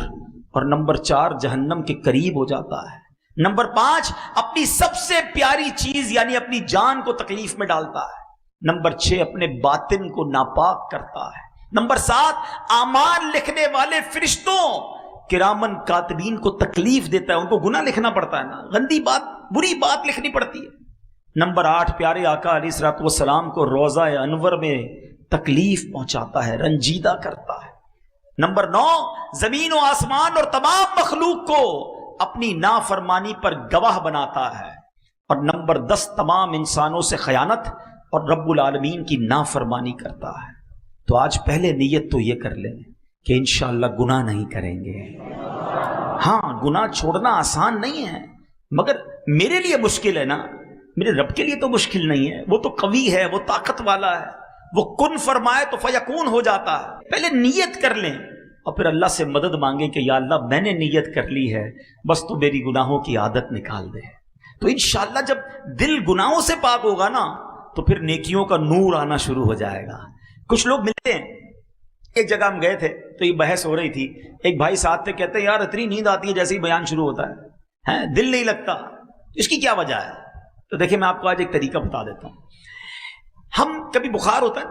اور نمبر 4، جہنم کے قریب ہو جاتا ہے۔ نمبر 5، اپنی سب سے پیاری چیز یعنی اپنی جان کو تکلیف میں ڈالتا ہے۔ نمبر 6، اپنے باطن کو ناپاک کرتا ہے۔ نمبر 7، اعمال لکھنے والے فرشتوں کرامن کاتبین کو تکلیف دیتا ہے، ان کو گناہ لکھنا پڑتا ہے نا، گندی بات، بری بات لکھنی پڑتی ہے۔ نمبر 8، پیارے آقا علیہ الصلوۃ والسلام کو روضہ انور میں تکلیف پہنچاتا ہے، رنجیدہ کرتا ہے۔ نمبر 9، زمین و آسمان اور تمام مخلوق کو اپنی نافرمانی پر گواہ بناتا ہے۔ اور نمبر 10، تمام انسانوں سے خیانت اور رب العالمین کی نافرمانی کرتا ہے۔ تو آج پہلے نیت تو یہ کر لیں کہ انشاءاللہ گناہ نہیں کریں گے۔ ہاں، گناہ چھوڑنا آسان نہیں ہے، مگر میرے لیے مشکل ہے نا، میرے رب کے لیے تو مشکل نہیں ہے، وہ تو قوی ہے، وہ طاقت والا ہے، وہ کن فرمائے تو فیکون ہو جاتا ہے۔ پہلے نیت کر لیں اور پھر اللہ سے مدد مانگیں کہ یا اللہ میں نے نیت کر لی ہے، بس تو میری گناہوں کی عادت نکال دے۔ تو انشاءاللہ جب دل گناہوں سے پاک ہوگا نا تو پھر نیکیوں کا نور آنا شروع ہو جائے گا۔ کچھ لوگ ملتے ہیں، ایک جگہ ہم گئے تھے تو یہ بحث ہو رہی تھی، ایک بھائی ساتھ تھے، کہتے ہیں یار اتنی نیند آتی ہے جیسے ہی بیان شروع ہوتا ہے، دل نہیں لگتا، اس کی کیا وجہ ہے؟ تو دیکھیں میں آپ کو آج ایک طریقہ بتا دیتا ہوں۔ ہم کبھی بخار ہوتا ہے،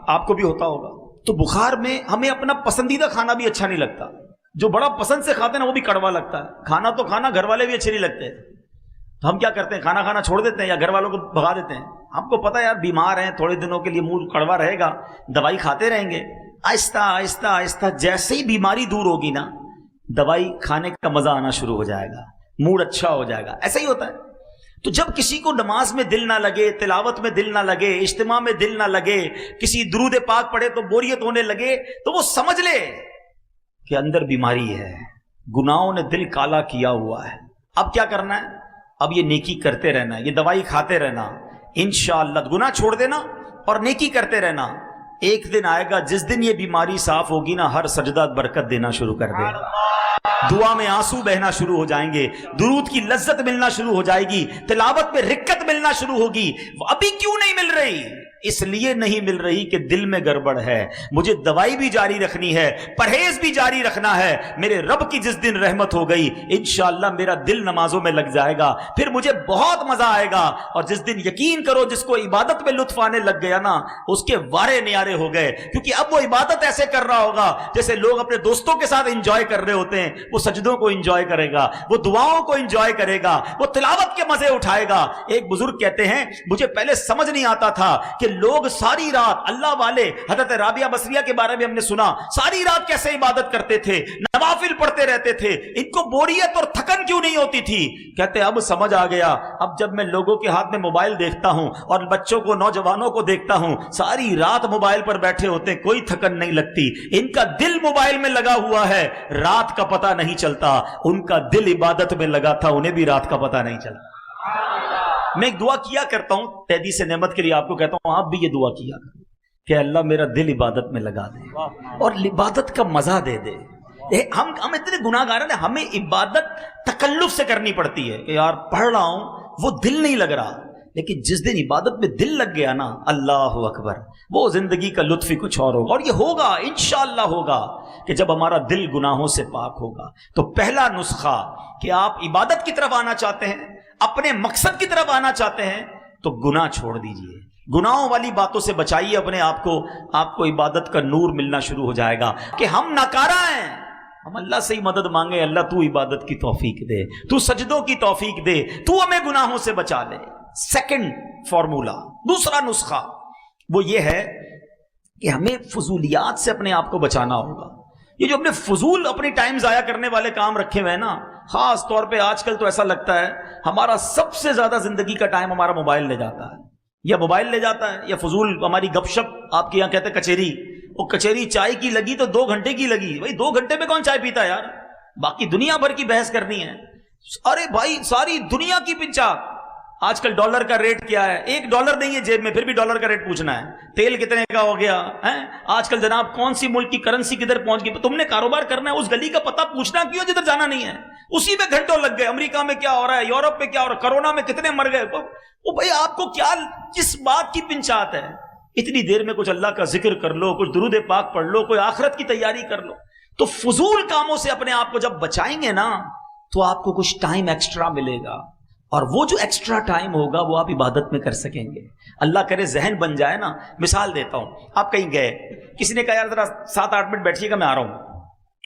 آپ کو بھی ہوتا ہوگا، تو بخار میں ہمیں اپنا پسندیدہ کھانا بھی اچھا نہیں لگتا، جو بڑا پسند سے کھاتے ہیں نا وہ بھی کڑوا لگتا ہے، کھانا تو کھانا، گھر والے بھی اچھے نہیں لگتے، تو ہم کیا کرتے ہیں، کھانا کھانا چھوڑ دیتے ہیں یا گھر والوں کو بھگا دیتے ہیں۔ ہم کو پتہ ہے یار بیمار ہیں، تھوڑے دنوں کے لیے منہ کڑوا رہے گا، دوائی کھاتے رہیں گے، آہستہ آہستہ آہستہ جیسے ہی بیماری دور ہوگی نا، دوائی کھانے کا مزہ آنا شروع ہو جائے گا، موڈ اچھا ہو جائے گا۔ ایسا ہی ہوتا ہے۔ تو جب کسی کو نماز میں دل نہ لگے، تلاوت میں دل نہ لگے، اجتماع میں دل نہ لگے، کسی درود پاک پڑھے تو بوریت ہونے لگے، تو وہ سمجھ لے کہ اندر بیماری ہے، گناہوں نے دل کالا کیا ہوا ہے۔ اب کیا کرنا ہے؟ اب یہ نیکی کرتے رہنا، یہ دوائی کھاتے رہنا، انشاءاللہ گناہ چھوڑ دینا اور نیکی کرتے رہنا۔ ایک دن آئے گا جس دن یہ بیماری صاف ہوگی نا، ہر سجدہ برکت دینا شروع کر دے گا۔ دعا میں آنسو بہنا شروع ہو جائیں گے، درود کی لذت ملنا شروع ہو جائے گی، تلاوت میں رکت ملنا شروع ہوگی۔ ابھی کیوں نہیں مل رہی؟ اس لیے نہیں مل رہی کہ دل میں گڑبڑ ہے۔ مجھے دوائی بھی جاری رکھنی ہے، پرہیز بھی جاری رکھنا ہے۔ میرے رب کی جس دن رحمت ہو گئی انشاءاللہ میرا دل نمازوں میں لگ جائے گا، پھر مجھے بہت مزہ آئے گا۔ اور جس دن یقین کرو جس کو عبادت میں لطف آنے لگ گیا نا، اس کے وارے نیارے ہو گئے، کیونکہ اب وہ عبادت ایسے کر رہا ہوگا جیسے لوگ اپنے دوستوں کے ساتھ انجوائے کر رہے ہوتے ہیں۔ وہ سجدوں کو انجوائے کرے گا، وہ دعاؤں کو انجوائے کرے گا، وہ تلاوت کے مزے اٹھائے گا۔ ایک بزرگ کہتے ہیں مجھے پہلے سمجھ نہیں آتا تھا کہ لوگ ساری رات، اللہ والے حضرت رابعہ بصریہ کے بارے میں ہم نے سنا، ساری رات کیسے عبادت کرتے تھے، نوافل پڑھتے رہتے تھے، ان کو بوریت اور تھکن کیوں نہیں ہوتی تھی؟ کہتے اب سمجھ آ گیا، اب جب میں لوگوں کے ہاتھ میں موبائل دیکھتا ہوں اور بچوں کو، نوجوانوں کو دیکھتا ہوں ساری رات موبائل پر بیٹھے ہوتے ہیں، کوئی تھکن نہیں لگتی، ان کا دل موبائل میں لگا ہوا ہے، رات کا پتہ نہیں چلتا۔ ان کا دل عبادت میں لگا تھا، انہیں بھی رات کا پتہ نہیں چلتا۔ میں ایک دعا کیا کرتا ہوں تحدیث نعمت کے لیے، آپ کو کہتا ہوں آپ بھی یہ دعا کیا کریں کہ اللہ میرا دل عبادت میں لگا دے اور عبادت کا مزہ دے دے۔ ہم اتنے گناہ گار ہیں، ہمیں عبادت تکلف سے کرنی پڑتی ہے کہ یار پڑھ رہا ہوں وہ دل نہیں لگ رہا، لیکن جس دن عبادت میں دل لگ گیا نا، اللہ اکبر، وہ زندگی کا لطف ہی کچھ اور ہوگا۔ اور یہ ہوگا انشاءاللہ ہوگا کہ جب ہمارا دل گناہوں سے پاک ہوگا۔ تو پہلا نسخہ کہ آپ عبادت کی طرف آنا چاہتے ہیں، اپنے مقصد کی طرف آنا چاہتے ہیں، تو گناہ چھوڑ دیجئے، گناہوں والی باتوں سے بچائیے اپنے آپ کو، آپ کو عبادت کا نور ملنا شروع ہو جائے گا کہ ہم ناکارہ ہیں۔ ہم اللہ سے ہی مدد مانگے، اللہ تو عبادت کی توفیق دے، تو سجدوں کی توفیق دے، تو ہمیں گناہوں سے بچا لے۔ سیکنڈ فارمولا، دوسرا نسخہ وہ یہ ہے کہ ہمیں فضولیات سے اپنے آپ کو بچانا ہوگا۔ یہ جو اپنے فضول اپنی ٹائم ضائع کرنے والے کام رکھے ہوئے ہیں نا، خاص طور پہ آج کل تو ایسا لگتا ہے ہمارا سب سے زیادہ زندگی کا ٹائم ہمارا موبائل لے جاتا ہے، یا موبائل لے جاتا ہے، یا فضول ہماری گپ شپ، آپ کے یہاں کہتے ہیں کچہری، وہ کچہری چائے کی لگی تو 2 گھنٹے کی لگی، بھائی 2 گھنٹے میں کون چائے پیتا ہے یار، باقی دنیا بھر کی بحث کرنی ہے۔ ارے بھائی ساری دنیا کی پنچاک، آج کل ڈالر کا ریٹ کیا ہے، $1 نہیں ہے جیب میں پھر بھی ڈالر کا ریٹ پوچھنا ہے، تیل کتنے کا ہو گیا ہے آج کل، جناب کون سی ملک کی کرنسی کدھر پہنچ گئی، تم نے کاروبار کرنا ہے اس گلی کا پتہ پوچھنا کیوں جدھر جانا نہیں ہے، اسی میں گھنٹوں لگ گئے، امریکہ میں کیا ہو رہا ہے، یورپ میں کیا ہو رہا ہے، کرونا میں کتنے مر گئے، وہ بھائی آپ کو کیا کس بات کی پنچات ہے؟ اتنی دیر میں کچھ اللہ کا ذکر کر لو، کچھ درود پاک پڑھ لو، کوئی آخرت کی تیاری کر لو۔ تو فضول کاموں سے اپنے آپ کو جب بچائیں گے نا تو آپ کو کچھ ٹائم ایکسٹرا ملے گا، اور وہ جو ایکسٹرا ٹائم ہوگا وہ آپ عبادت میں کر سکیں گے۔ اللہ کرے ذہن بن جائے نا۔ مثال دیتا ہوں، آپ کہیں گئے، کسی نے کہا یار ذرا 7-8 منٹ بیٹھیے گا میں آ رہا ہوں،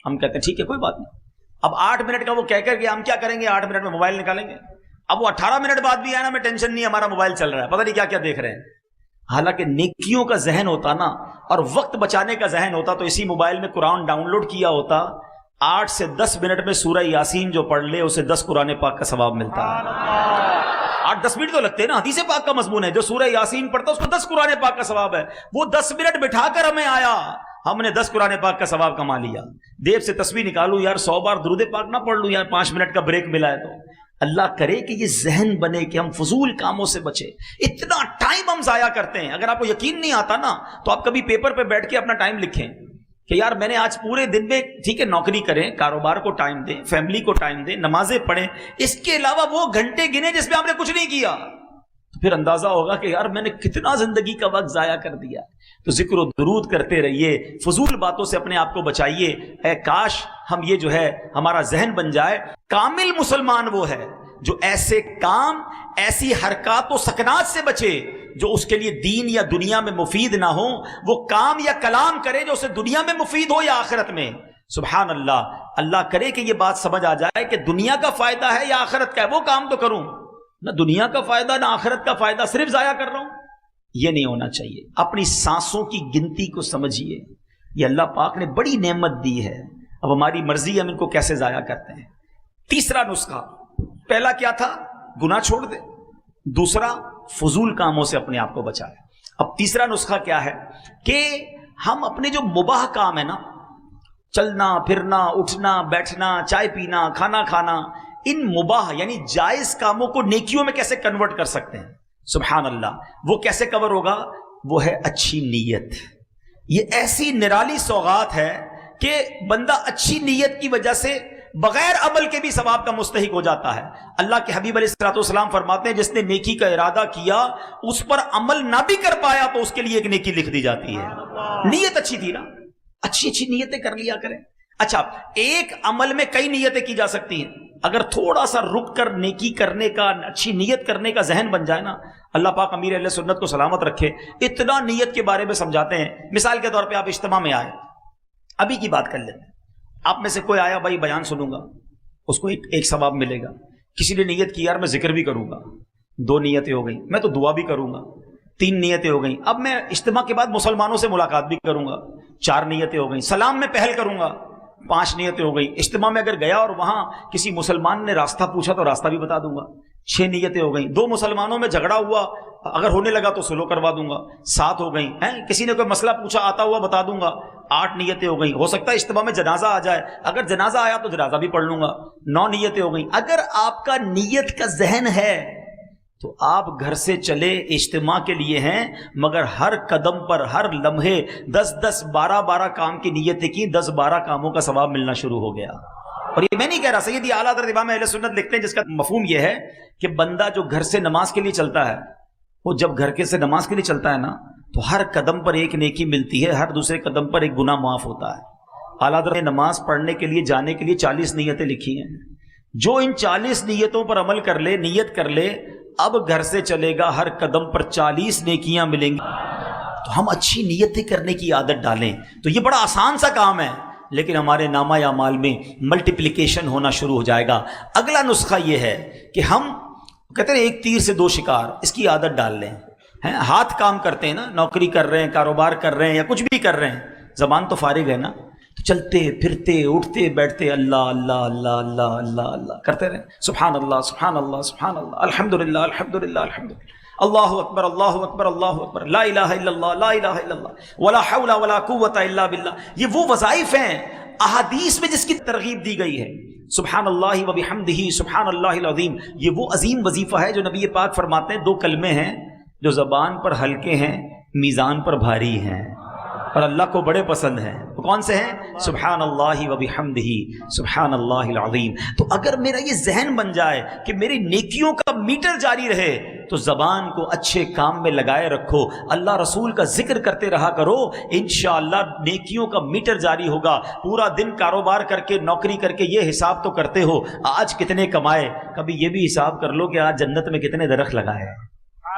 ہم کہتے ہیں ٹھیک ہے کوئی بات نہیں۔ اب 8 منٹ کا وہ کہہ کر کے ہم کیا کریں گے، 8 منٹ میں موبائل نکالیں گے۔ اب وہ 18 منٹ بعد بھی آیا نا، ہمیں ٹینشن نہیں، ہمارا موبائل چل رہا ہے، پتہ نہیں کیا کیا دیکھ رہے ہیں۔ حالانکہ نیکیوں کا ذہن ہوتا نا اور وقت بچانے کا ذہن ہوتا تو اسی موبائل میں قرآن ڈاؤن لوڈ کیا ہوتا، 8 سے 10 منٹ میں سورہ یاسین جو پڑھ لے اسے 10 قرآن پاک کا ثواب ملتا ہے۔ 8-10 منٹ تو لگتے ہیں نا، حدیث پاک کا مضمون ہے، جو سورہ یاسین پڑھتا اس کو 10 قرآن پاک کا ثواب ہے۔ وہ 10 منٹ بٹھا کر ہمیں آیا، ہم نے 10 قرآن پاک کا ثواب کما لیا۔ دیو سے تسبیح نکالوں یار، 100 بار درود پاک نہ پڑھ لوں یار، 5 منٹ کا بریک ملا ہے تو۔ اللہ کرے کہ یہ ذہن بنے کہ ہم فضول کاموں سے بچے۔ اتنا ٹائم ہم ضائع کرتے ہیں، اگر آپ کو یقین نہیں آتا نا تو آپ کبھی پیپر پہ بیٹھ کے اپنا ٹائم لکھیں کہ یار میں نے آج پورے دن میں، ٹھیک ہے نوکری کریں، کاروبار کو ٹائم دیں، فیملی کو ٹائم دیں، نمازیں پڑھیں، اس کے علاوہ وہ گھنٹے گنے جس میں آپ نے کچھ نہیں کیا، تو پھر اندازہ ہوگا کہ یار میں نے کتنا زندگی کا وقت ضائع کر دیا۔ تو ذکر و درود کرتے رہیے، فضول باتوں سے اپنے آپ کو بچائیے۔ اے کاش ہم یہ جو ہے ہمارا ذہن بن جائے۔ کامل مسلمان وہ ہے جو ایسے کام، ایسی حرکات و سکنات سے بچے جو اس کے لیے دین یا دنیا میں مفید نہ ہو، وہ کام یا کلام کرے جو اسے دنیا میں مفید ہو یا آخرت میں۔ سبحان اللہ، اللہ کرے کہ یہ بات سمجھ آ جائے کہ دنیا کا فائدہ ہے یا آخرت کا ہے، وہ کام تو کروں، نہ دنیا کا فائدہ نہ آخرت کا فائدہ، صرف ضائع کر رہا ہوں۔ یہ نہیں ہونا چاہیے۔ اپنی سانسوں کی گنتی کو سمجھیے، یہ اللہ پاک نے بڑی نعمت دی ہے، اب ہماری مرضی ہم ان کو کیسے ضائع کرتے ہیں۔ تیسرا نسخہ، پہلا کیا تھا، گناہ چھوڑ دے، دوسرا فضول کاموں سے اپنے آپ کو بچائے۔ اب تیسرا نسخہ کیا ہے کہ ہم اپنے جو مباح کام ہے نا، چلنا پھرنا، اٹھنا بیٹھنا، چائے پینا، کھانا کھانا، ان مباح یعنی جائز کاموں کو نیکیوں میں کیسے کنورٹ کر سکتے ہیں۔ سبحان اللہ، وہ کیسے کور ہوگا؟ وہ ہے اچھی نیت۔ یہ ایسی نرالی سوغات ہے کہ بندہ اچھی نیت کی وجہ سے بغیر عمل کے بھی ثواب کا مستحق ہو جاتا ہے. اللہ کے حبیب علیہ الصلوۃ والسلام فرماتے ہیں جس نے نیکی کا ارادہ کیا اس پر عمل نہ بھی کر پایا تو اس کے لیے ایک نیکی لکھ دی جاتی ہے. نیت اچھی تھی نا, اچھی نیتیں کر لیا کریں. اچھا, ایک عمل میں کئی نیتیں کی جا سکتی ہیں. اگر تھوڑا سا رک کر نیکی کرنے کا, اچھی نیت کرنے کا ذہن بن جائے نا, اللہ پاک امیر اہل سنت کو سلامت رکھے, اتنا نیت کے بارے میں سمجھاتے ہیں. مثال کے طور پہ آپ اجتماع میں آئے, ابھی کی بات کر لیتے ہیں, آپ میں سے کوئی آیا بھائی بیان سنوں گا, اس کو ایک ثواب ملے گا. کسی نے نیت کی یار میں ذکر بھی کروں گا, 2 نیتیں ہو گئی. میں تو دعا بھی کروں گا, 3 نیتیں ہو گئیں. اب میں اجتماع کے بعد مسلمانوں سے ملاقات بھی کروں گا, 4 نیتیں ہو گئیں. سلام میں پہل کروں گا, 5 نیتیں ہو گئی. اجتماع میں اگر گیا اور وہاں کسی مسلمان نے راستہ پوچھا تو راستہ بھی بتا دوں گا, 6 نیتیں ہو گئیں. 2 مسلمانوں میں جھگڑا ہوا, اگر ہونے لگا تو سلو کروا دوں گا, 7 ہو گئیں. کسی نے کوئی مسئلہ پوچھا آتا ہوا بتا دوں گا, 8 نیتیں ہو گئیں. ہو سکتا ہے اجتماع میں جنازہ آ جائے, اگر جنازہ آیا تو جنازہ بھی پڑھ لوں گا, 9 نیتیں ہو گئیں. اگر آپ کا نیت کا ذہن ہے تو آپ گھر سے چلے اجتماع کے لیے ہیں, مگر ہر قدم پر ہر لمحے 10 12 کام کی نیتیں کی, 10 12 کاموں کا ثواب ملنا شروع ہو گیا. اور یہ میں نہیں کہہ رہا, سیدی اعلیٰ حضرت امام اہل سنت لکھتے ہیں جس کا مفہوم یہ ہے کہ بندہ جو گھر سے نماز کے لیے چلتا ہے, وہ جب گھر کے سے نماز کے لیے چلتا ہے نا تو ہر قدم پر ایک نیکی ملتی ہے, ہر دوسرے قدم پر ایک گناہ معاف ہوتا ہے. اعلیٰ حضرت نے نماز پڑھنے کے لیے جانے کے لیے 40 نیتیں لکھی ہیں. جو ان 40 نیتوں پر عمل کر لے, نیت کر لے, اب گھر سے چلے گا ہر قدم پر 40 نیکیاں ملیں گی. تو ہم اچھی نیتیں کرنے کی عادت ڈالیں تو یہ بڑا آسان سا کام ہے, لیکن ہمارے نامہ اعمال میں ملٹیپلیکیشن ہونا شروع ہو جائے گا. اگلا نسخہ یہ ہے کہ ہم کہتے ہیں 1 تیر سے 2 شکار, اس کی عادت ڈال لیں. ہاتھ کام کرتے ہیں نا, نوکری کر رہے ہیں, کاروبار کر رہے ہیں یا کچھ بھی کر رہے ہیں, زبان تو فارغ ہے نا, تو چلتے پھرتے اٹھتے بیٹھتے اللہ اللہ اللہ اللہ اللہ اللہ کرتے رہیں. سبحان اللہ سبحان اللہ سبحان اللہ, الحمدللہ الحمدللہ الحمدللہ, اللہ اکبر اللہ اکبر اللہ اکبر, لا الہ الا اللہ لا الہ الا اللہ, ولا حول ولا قوت الا باللہ. یہ وہ وظائف ہیں احادیث میں جس کی ترغیب دی گئی ہے. سبحان اللہ و بحمدہ سبحان اللہ العظیم, یہ وہ عظیم وظیفہ ہے جو نبی پاک فرماتے ہیں 2 کلمے ہیں جو زبان پر ہلکے ہیں, میزان پر بھاری ہیں اور اللہ کو بڑے پسند ہیں. وہ کون سے ہیں؟ سبحان اللہ و بحمدہ سبحان اللہ العظیم. تو اگر میرا یہ ذہن بن جائے کہ میری نیکیوں کا میٹر جاری رہے تو زبان کو اچھے کام میں لگائے رکھو, اللہ رسول کا ذکر کرتے رہا کرو, انشاءاللہ نیکیوں کا میٹر جاری ہوگا. پورا دن کاروبار کر کے, نوکری کر کے یہ حساب تو کرتے ہو آج کتنے کمائے, کبھی یہ بھی حساب کر لو کہ آج جنت میں کتنے درخت لگائے,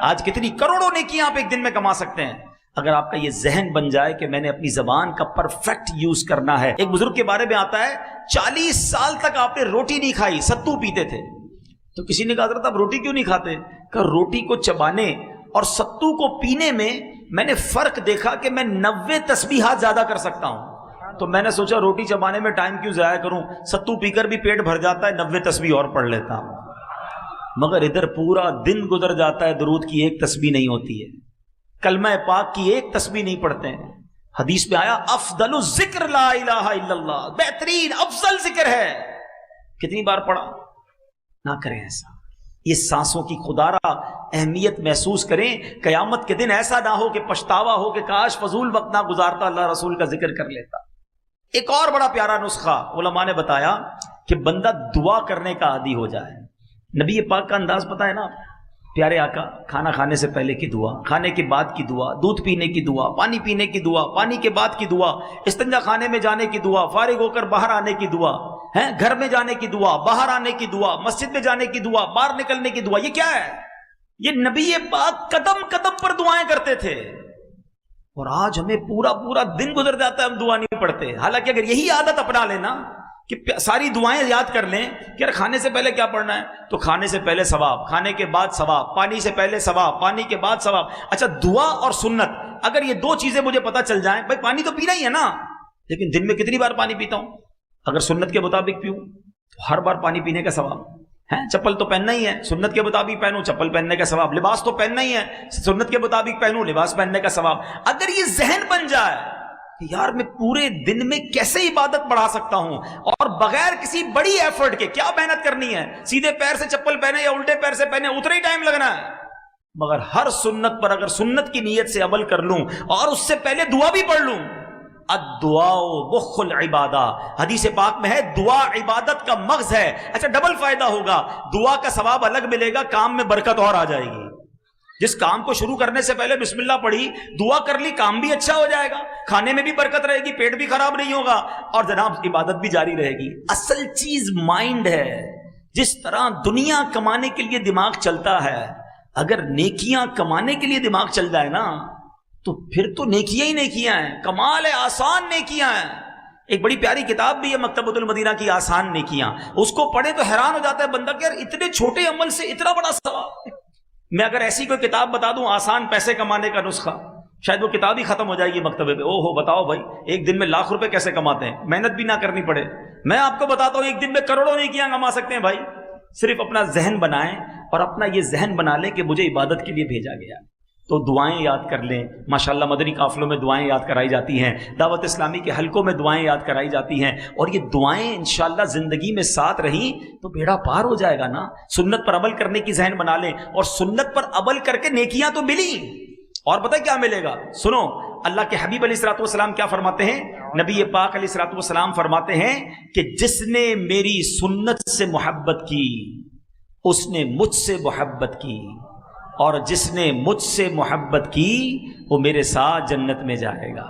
آج کتنی کروڑوں نیکیاں آپ ایک دن میں کما سکتے ہیں. اگر آپ کا یہ ذہن بن جائے کہ میں نے اپنی زبان کا پرفیکٹ یوز کرنا ہے. ایک بزرگ کے بارے میں آتا ہے 40 سال تک آپ نے روٹی نہیں کھائی, ستو پیتے تھے. تو کسی نے کہا حضرت آپ روٹی کیوں نہیں کھاتے؟ کہ روٹی کو چبانے اور ستو کو پینے میں نے فرق دیکھا کہ میں 90 تسبیحات زیادہ کر سکتا ہوں. تو میں نے سوچا روٹی چبانے میں ٹائم کیوں ضائع کروں, ستو پی کر بھی پیٹ بھر جاتا ہے, 90 تسبیح اور پڑھ لیتا ہوں. مگر ادھر پورا دن گزر جاتا ہے, درود کی ایک تسبیح نہیں ہوتی ہے, کلمہ پاک کی ایک تسبیح نہیں پڑھتے ہیں. حدیث میں آیا افضل الذکر لا الہ الا اللہ, بہترین افضل ذکر ہے. کتنی بار پڑھا؟ نہ کریں ایسا. یہ سانسوں کی خدارہ اہمیت محسوس کریں. قیامت کے دن ایسا نہ ہو کہ پچھتاوا ہو کہ کاش فضول وقت نہ گزارتا, اللہ رسول کا ذکر کر لیتا. ایک اور بڑا پیارا نسخہ علماء نے بتایا کہ بندہ دعا کرنے کا عادی ہو جائے. نبی پاک کا انداز پتہ ہے نا, پیارے آقا کھانا کھانے سے پہلے کی دعا, کھانے کے بعد کی دعا, دودھ پینے کی دعا, پانی پینے کی دعا, پانی کے بعد کی دعا, استنجا خانے میں جانے کی دعا, فارغ ہو کر باہر آنے کی دعا, گھر میں جانے کی دعا, باہر آنے کی دعا, مسجد میں جانے کی دعا, باہر نکلنے کی دعا. یہ کیا ہے؟ یہ نبی پاک قدم قدم پر دعائیں کرتے تھے. اور آج ہمیں پورا دن گزر جاتا ہے, ہم دعا نہیں پڑھتے. حالانکہ اگر یہی عادت اپنا لینا کہ ساری دعائیں یاد کر لیں کہ کھانے سے پہلے کیا پڑھنا ہے, تو کھانے سے پہلے ثواب, کھانے کے بعد ثواب, پانی سے پہلے ثواب, پانی کے بعد ثواب. اچھا دعا اور سنت, اگر یہ 2 چیزیں مجھے پتہ چل جائیں, بھائی پانی تو پینا ہی ہے نا, لیکن دن میں کتنی بار پانی پیتا ہوں؟ اگر سنت کے مطابق پیوں تو ہر بار پانی پینے کا ثواب ہے. چپل تو پہننا ہی ہے, سنت کے مطابق پہنوں, چپل پہننے کا ثواب. لباس تو پہننا ہی ہے, سنت کے مطابق پہنوں, لباس پہننے کا ثواب. اگر یہ ذہن بن جائے کہ یار میں پورے دن میں کیسے عبادت بڑھا سکتا ہوں اور بغیر کسی بڑی ایفرٹ کے, کیا محنت کرنی ہے, سیدھے پیر سے چپل پہنے یا الٹے پیر سے پہنے, اتنا ہی ٹائم لگنا ہے. مگر ہر سنت پر اگر سنت کی نیت سے عمل کر لوں اور اس سے پہلے دعا بھی پڑھ لوں الدعاء مخ العبادہ، حدیث پاک میں ہے دعا عبادت کا مغز ہے۔ اچھا ڈبل فائدہ ہوگا، دعا کا ثواب الگ ملے گا، کام میں برکت اور آ جائے گی۔ جس کام کو شروع کرنے سے پہلے بسم اللہ پڑھی، دعا کر لی، کام بھی اچھا ہو جائے گا، کھانے میں بھی برکت رہے گی، پیٹ بھی خراب نہیں ہوگا، اور جناب عبادت بھی جاری رہے گی۔ اصل چیز مائنڈ ہے۔ جس طرح دنیا کمانے کے لیے دماغ چلتا ہے، اگر نیکیاں کمانے کے لیے دماغ چل جائے نا تو پھر تو نیکیاں ہی نیکیاں ہیں، کمال ہے، آسان نیکیاں ہیں۔ ایک بڑی پیاری کتاب بھی ہے مکتبۃ المدینہ کی، آسان نیکیاں، اس کو پڑھے تو حیران ہو جاتا ہے بندہ کہ یار اتنے چھوٹے عمل سے اتنا بڑا ثواب۔ میں اگر ایسی کوئی کتاب بتا دوں آسان پیسے کمانے کا نسخہ، شاید وہ کتاب ہی ختم ہو جائے گی مکتبے پہ۔ او ہو بتاؤ بھائی، ایک دن میں لاکھ روپے کیسے کماتے ہیں، محنت بھی نہ کرنی پڑے۔ میں آپ کو بتاتا ہوں ایک دن میں کروڑوں نیکیاں کما سکتے ہیں بھائی۔ صرف اپنا ذہن بنائیں اور اپنا یہ ذہن بنا لیں کہ مجھے عبادت کے لیے بھیجا گیا، تو دعائیں یاد کر لیں۔ ماشاءاللہ مدنی قافلوں میں دعائیں یاد کرائی جاتی ہیں، دعوت اسلامی کے حلقوں میں دعائیں یاد کرائی جاتی ہیں، اور یہ دعائیں انشاءاللہ زندگی میں ساتھ رہیں تو بیڑا پار ہو جائے گا نا۔ سنت پر عمل کرنے کی ذہن بنا لیں، اور سنت پر عمل کر کے نیکیاں تو ملی، اور پتہ کیا ملے گا؟ سنو، اللہ کے حبیب علیہ الصلوۃ والسلام کیا فرماتے ہیں؟ نبی پاک علیہ الصلوۃ والسلام فرماتے ہیں کہ جس نے میری سنت سے محبت کی اس نے مجھ سے محبت کی، اور جس نے مجھ سے محبت کی وہ میرے ساتھ جنت میں جائے گا۔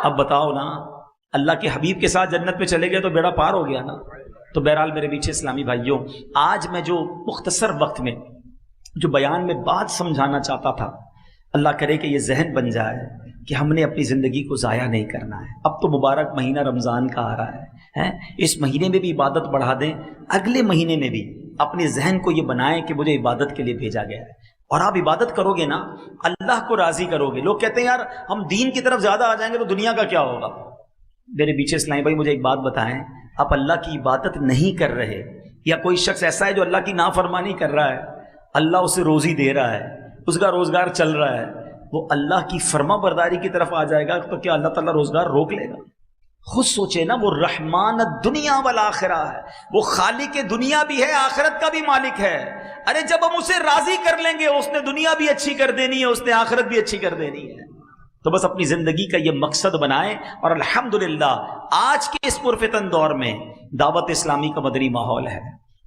اب بتاؤ نا، اللہ کے حبیب کے ساتھ جنت میں چلے گئے تو بیڑا پار ہو گیا نا۔ تو بہرحال میرے پیچھے اسلامی بھائیوں، آج میں جو مختصر وقت میں جو بیان میں بات سمجھانا چاہتا تھا، اللہ کرے کہ یہ ذہن بن جائے کہ ہم نے اپنی زندگی کو ضائع نہیں کرنا ہے۔ اب تو مبارک مہینہ رمضان کا آ رہا ہے، اس مہینے میں بھی عبادت بڑھا دیں، اگلے مہینے میں بھی اپنے ذہن کو یہ بنائیں کہ مجھے عبادت کے لیے بھیجا گیا ہے، اور آپ عبادت کرو گے نا اللہ کو راضی کرو گے۔ لوگ کہتے ہیں یار ہم دین کی طرف زیادہ آ جائیں گے تو دنیا کا کیا ہوگا؟ میرے پیچھے اسلامی بھائی مجھے ایک بات بتائیں، آپ اللہ کی عبادت نہیں کر رہے، یا کوئی شخص ایسا ہے جو اللہ کی نافرمانی کر رہا ہے، اللہ اسے روزی دے رہا ہے، اس کا روزگار چل رہا ہے، وہ اللہ کی فرما برداری کی طرف آ جائے گا تو کیا اللہ تعالیٰ روزگار روک لے گا؟ خود سوچے نا، وہ رحمان الدنیا والآخرہ ہے، وہ خالق دنیا بھی ہے، آخرت کا بھی مالک ہے۔ ارے جب ہم اسے راضی کر لیں گے، اس نے دنیا بھی اچھی کر دینی ہے، اس نے آخرت بھی اچھی کر دینی ہے۔ تو بس اپنی زندگی کا یہ مقصد بنائیں، اور الحمدللہ آج کے اس پرفتن دور میں دعوت اسلامی کا مدنی ماحول ہے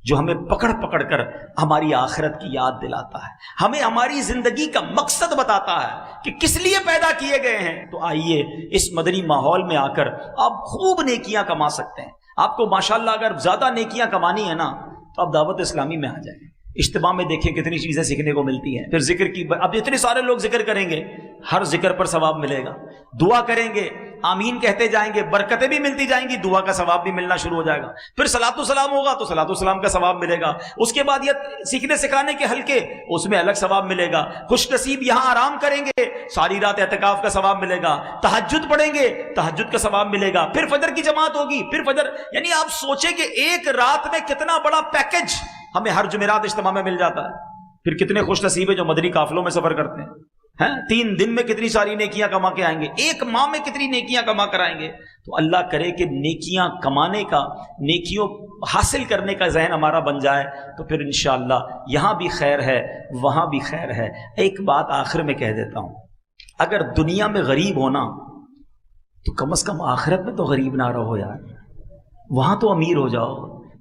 جو ہمیں پکڑ پکڑ کر ہماری آخرت کی یاد دلاتا ہے، ہمیں ہماری زندگی کا مقصد بتاتا ہے کہ کس لیے پیدا کیے گئے ہیں۔ تو آئیے اس مدنی ماحول میں آ کر آپ خوب نیکیاں کما سکتے ہیں۔ آپ کو ماشاءاللہ اگر زیادہ نیکیاں کمانی ہے نا تو آپ دعوت اسلامی میں آ جائیں، اجتماع میں دیکھیں کتنی چیزیں سیکھنے کو ملتی ہیں۔ پھر ذکر کی، اب اتنے سارے لوگ ذکر کریں گے، ہر ذکر پر ثواب ملے گا، دعا کریں گے، آمین کہتے جائیں گے، برکتیں بھی ملتی جائیں گی، دعا کا ثواب بھی ملنا شروع ہو جائے گا۔ پھر صلاۃ و سلام ہوگا تو صلاۃ و سلام کا ثواب ملے گا۔ اس کے بعد یہ سیکھنے سکھانے کے حلقے، اس میں الگ ثواب ملے گا۔ خوش نصیب یہاں آرام کریں گے، ساری رات اعتکاف کا ثواب ملے گا۔ تہجد پڑھیں گے، تہجد کا ثواب ملے گا۔ پھر فجر کی جماعت ہوگی، پھر فجر، یعنی آپ سوچیں کہ ایک رات میں کتنا بڑا پیکج ہمیں ہر جمعرات اجتماع میں مل جاتا ہے۔ پھر کتنے خوش نصیب ہیں جو مدنی قافلوں میں سفر کرتے ہیں، 3 دن میں کتنی ساری نیکیاں کما کے آئیں گے، 1 ماہ میں کتنی نیکیاں کما کر آئیں گے۔ تو اللہ کرے کہ نیکیاں کمانے کا، نیکیوں حاصل کرنے کا ذہن ہمارا بن جائے، تو پھر انشاءاللہ یہاں بھی خیر ہے، وہاں بھی خیر ہے۔ ایک بات آخر میں کہہ دیتا ہوں، اگر دنیا میں غریب ہونا تو کم از کم آخرت میں تو غریب نہ رہو یار، وہاں تو امیر ہو جاؤ،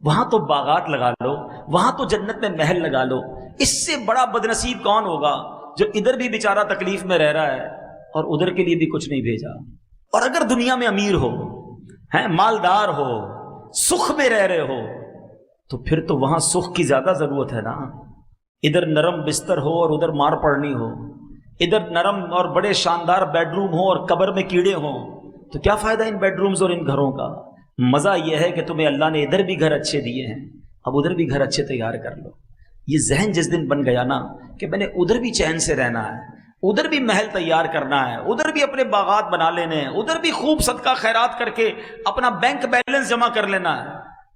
وہاں تو باغات لگا لو، وہاں تو جنت میں محل لگا لو۔ اس سے بڑا بدنصیب کون ہوگا جو ادھر بھی بیچارہ تکلیف میں رہ رہا ہے اور ادھر کے لیے بھی کچھ نہیں بھیجا۔ اور اگر دنیا میں امیر ہو، مالدار ہو، سکھ میں رہ رہے ہو، تو پھر تو وہاں سکھ کی زیادہ ضرورت ہے نا۔ ادھر نرم بستر ہو اور ادھر مار پڑنی ہو، ادھر نرم اور بڑے شاندار بیڈ روم ہو اور قبر میں کیڑے ہوں، تو کیا فائدہ ان بیڈ رومز اور ان گھروں کا؟ مزہ یہ ہے کہ تمہیں اللہ نے ادھر بھی گھر اچھے دیے ہیں، اب ادھر بھی گھر اچھے تیار کر لو۔ یہ ذہن جس دن بن گیا نا کہ میں نے ادھر بھی چین سے رہنا ہے، ادھر بھی محل تیار کرنا ہے، ادھر بھی اپنے باغات بنا لینے ہیں، ادھر بھی خوب صدقہ خیرات کر کے اپنا بینک بیلنس جمع کر لینا ہے،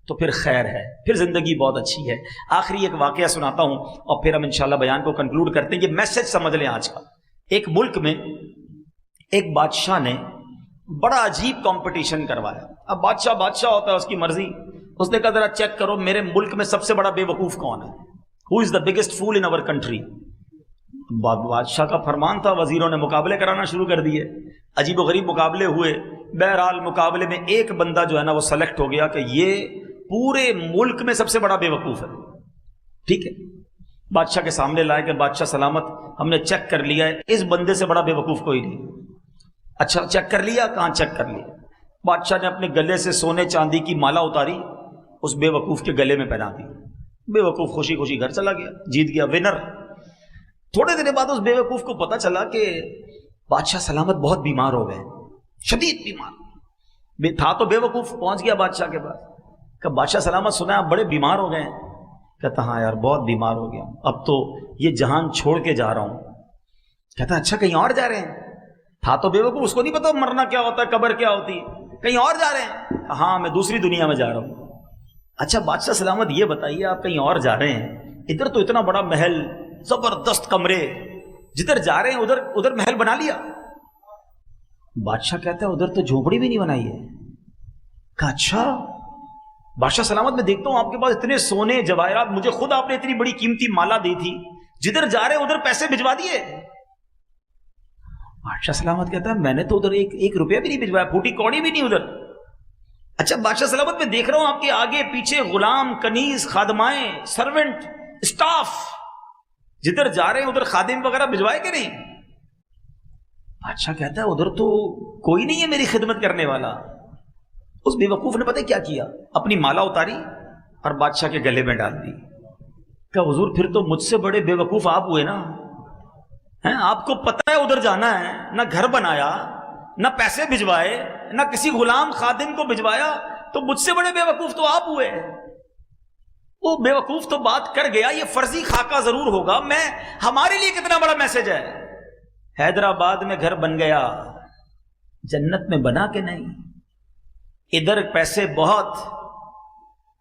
تو پھر خیر ہے، پھر زندگی بہت اچھی ہے۔ آخری ایک واقعہ سناتا ہوں اور پھر ہم انشاءاللہ بیان کو کنکلوڈ کرتے ہیں۔ یہ میسج سمجھ لیں آج کا۔ ایک ملک میں ایک بادشاہ نے بڑا عجیب کمپٹیشن کروایا۔ اب بادشاہ ہوتا ہے، اس کی مرضی۔ اس نے کہا ذرا چیک کرو میرے ملک میں سب سے بڑا بے وقوف کون ہے، ہو از the biggest fool in our country. بادشاہ کا فرمان تھا، وزیروں نے مقابلے کرانا شروع کر دیے۔ عجیب و غریب مقابلے ہوئے، بہرحال مقابلے میں ایک بندہ جو ہے نا وہ سلیکٹ ہو گیا کہ یہ پورے ملک میں سب سے بڑا بے وقوف ہے. ٹھیک ہے، بادشاہ کے سامنے لائے کہ بادشاہ سلامت، ہم نے چیک کر لیا ہے، اس بندے سے بڑا بے وقوف کوئی نہیں. اچھا چیک کر لیا؟ کہاں چیک کر لیا؟ بادشاہ نے اپنے گلے سے سونے چاندی کی مالا اتاری، اس بے وقوف کے گلے میں پہنا دی. بے وقوف خوشی خوشی گھر چلا گیا، جیت گیا، ونر. تھوڑے دن بعد اس بے وقوف کو پتا چلا کہ بادشاہ سلامت بہت بیمار ہو گئے، شدید بیمار تھا. تو بے وقوف پہنچ گیا بادشاہ کے پاس کہ بادشاہ سلامت سنا آپ بڑے بیمار ہو گئے ہیں. کہتا ہاں یار بہت بیمار ہو گیا ہوں، اب تو یہ جہان چھوڑ کے جا رہا ہوں. کہتا اچھا کہیں اور جا رہے ہیں؟ تھا تو بے وقوف، اس کو نہیں پتا مرنا کیا ہوتا ہے، قبر کیا ہوتی ہے. کہیں اور جا رہے ہیں؟ ہاں میں دوسری دنیا میں جا رہا ہوں. اچھا بادشاہ سلامت یہ بتائیے آپ کہیں اور جا رہے ہیں، ادھر تو اتنا بڑا محل، زبردست کمرے، جدھر جا رہے ہیں ادھر محل بنا لیا؟ بادشاہ کہتا ہے ادھر تو جھونپڑی بھی نہیں بنائی ہے. کہا اچھا بادشاہ سلامت میں دیکھتا ہوں آپ کے پاس اتنے سونے جواہرات، مجھے خود آپ نے اتنی بڑی قیمتی مالا دی تھی، جدھر جا رہے ہیں ادھر پیسے بھجوا دیے؟ بادشاہ سلامت کہتا ہے میں نے تو ادھر ایک روپیہ بھی نہیں بھجوایا، پھوٹی کوڑی بھی نہیں ادھر. اچھا بادشاہ سلامت میں دیکھ رہا ہوں آپ کے آگے پیچھے غلام، کنیز، خادمائیں، سرونٹ، اسٹاف، جدھر جا رہے ہیں ادھر خادم وغیرہ بھجوائے کہ نہیں؟ بادشاہ کہتا ہے ادھر تو کوئی نہیں ہے میری خدمت کرنے والا. اس بے وقوف نے پتہ کیا کیا؟ اپنی مالا اتاری اور بادشاہ کے گلے میں ڈال دی. کہ حضور پھر تو مجھ سے بڑے بے وقوف آپ ہوئے نا، آپ کو پتہ ہے ادھر جانا ہے، نہ گھر بنایا، نہ پیسے بھجوائے، نہ کسی غلام خادم کو بھجوایا، تو مجھ سے بڑے بے وقوف تو آپ ہوئے. وہ بے وقوف تو بات کر گیا، یہ فرضی خاکہ ضرور ہوگا، میں ہمارے لیے کتنا بڑا میسج ہے. حیدرآباد میں گھر بن گیا، جنت میں بنا کہ نہیں؟ ادھر پیسے بہت،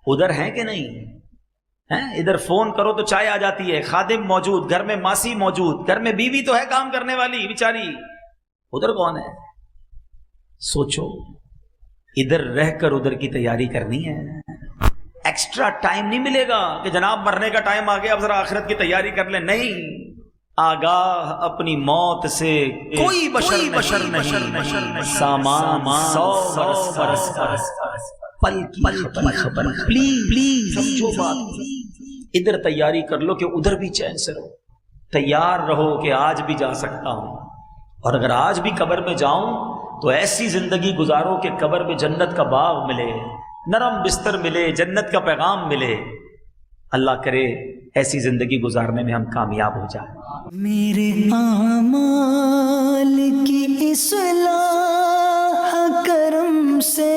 ادھر ہیں کہ نہیں؟ ادھر فون کرو تو چائے آ جاتی ہے، خادم موجود، گھر میں ماسی موجود، گھر میں بیوی تو ہے کام کرنے والی بیچاری، ادھر کون ہے؟ سوچو، ادھر رہ کر ادھر کی تیاری کرنی ہے. ایکسٹرا ٹائم نہیں ملے گا کہ جناب مرنے کا ٹائم آ گیا اب ذرا آخرت کی تیاری کر لیں. نہیں، آگاہ اپنی موت سے کوئی بشر نہیں، سامان 100 برس پل کی خبر. پلیز سمجھو بات، ادھر تیاری کر لو کہ ادھر بھی چین سے رہو. تیار رہو کہ آج بھی جا سکتا ہوں، اور اگر آج بھی قبر میں جاؤں تو ایسی زندگی گزارو کہ قبر میں جنت کا باغ ملے، نرم بستر ملے، جنت کا پیغام ملے. اللہ کرے ایسی زندگی گزارنے میں ہم کامیاب ہو جائیں. میرے اعمال کی اصلاح کرم سے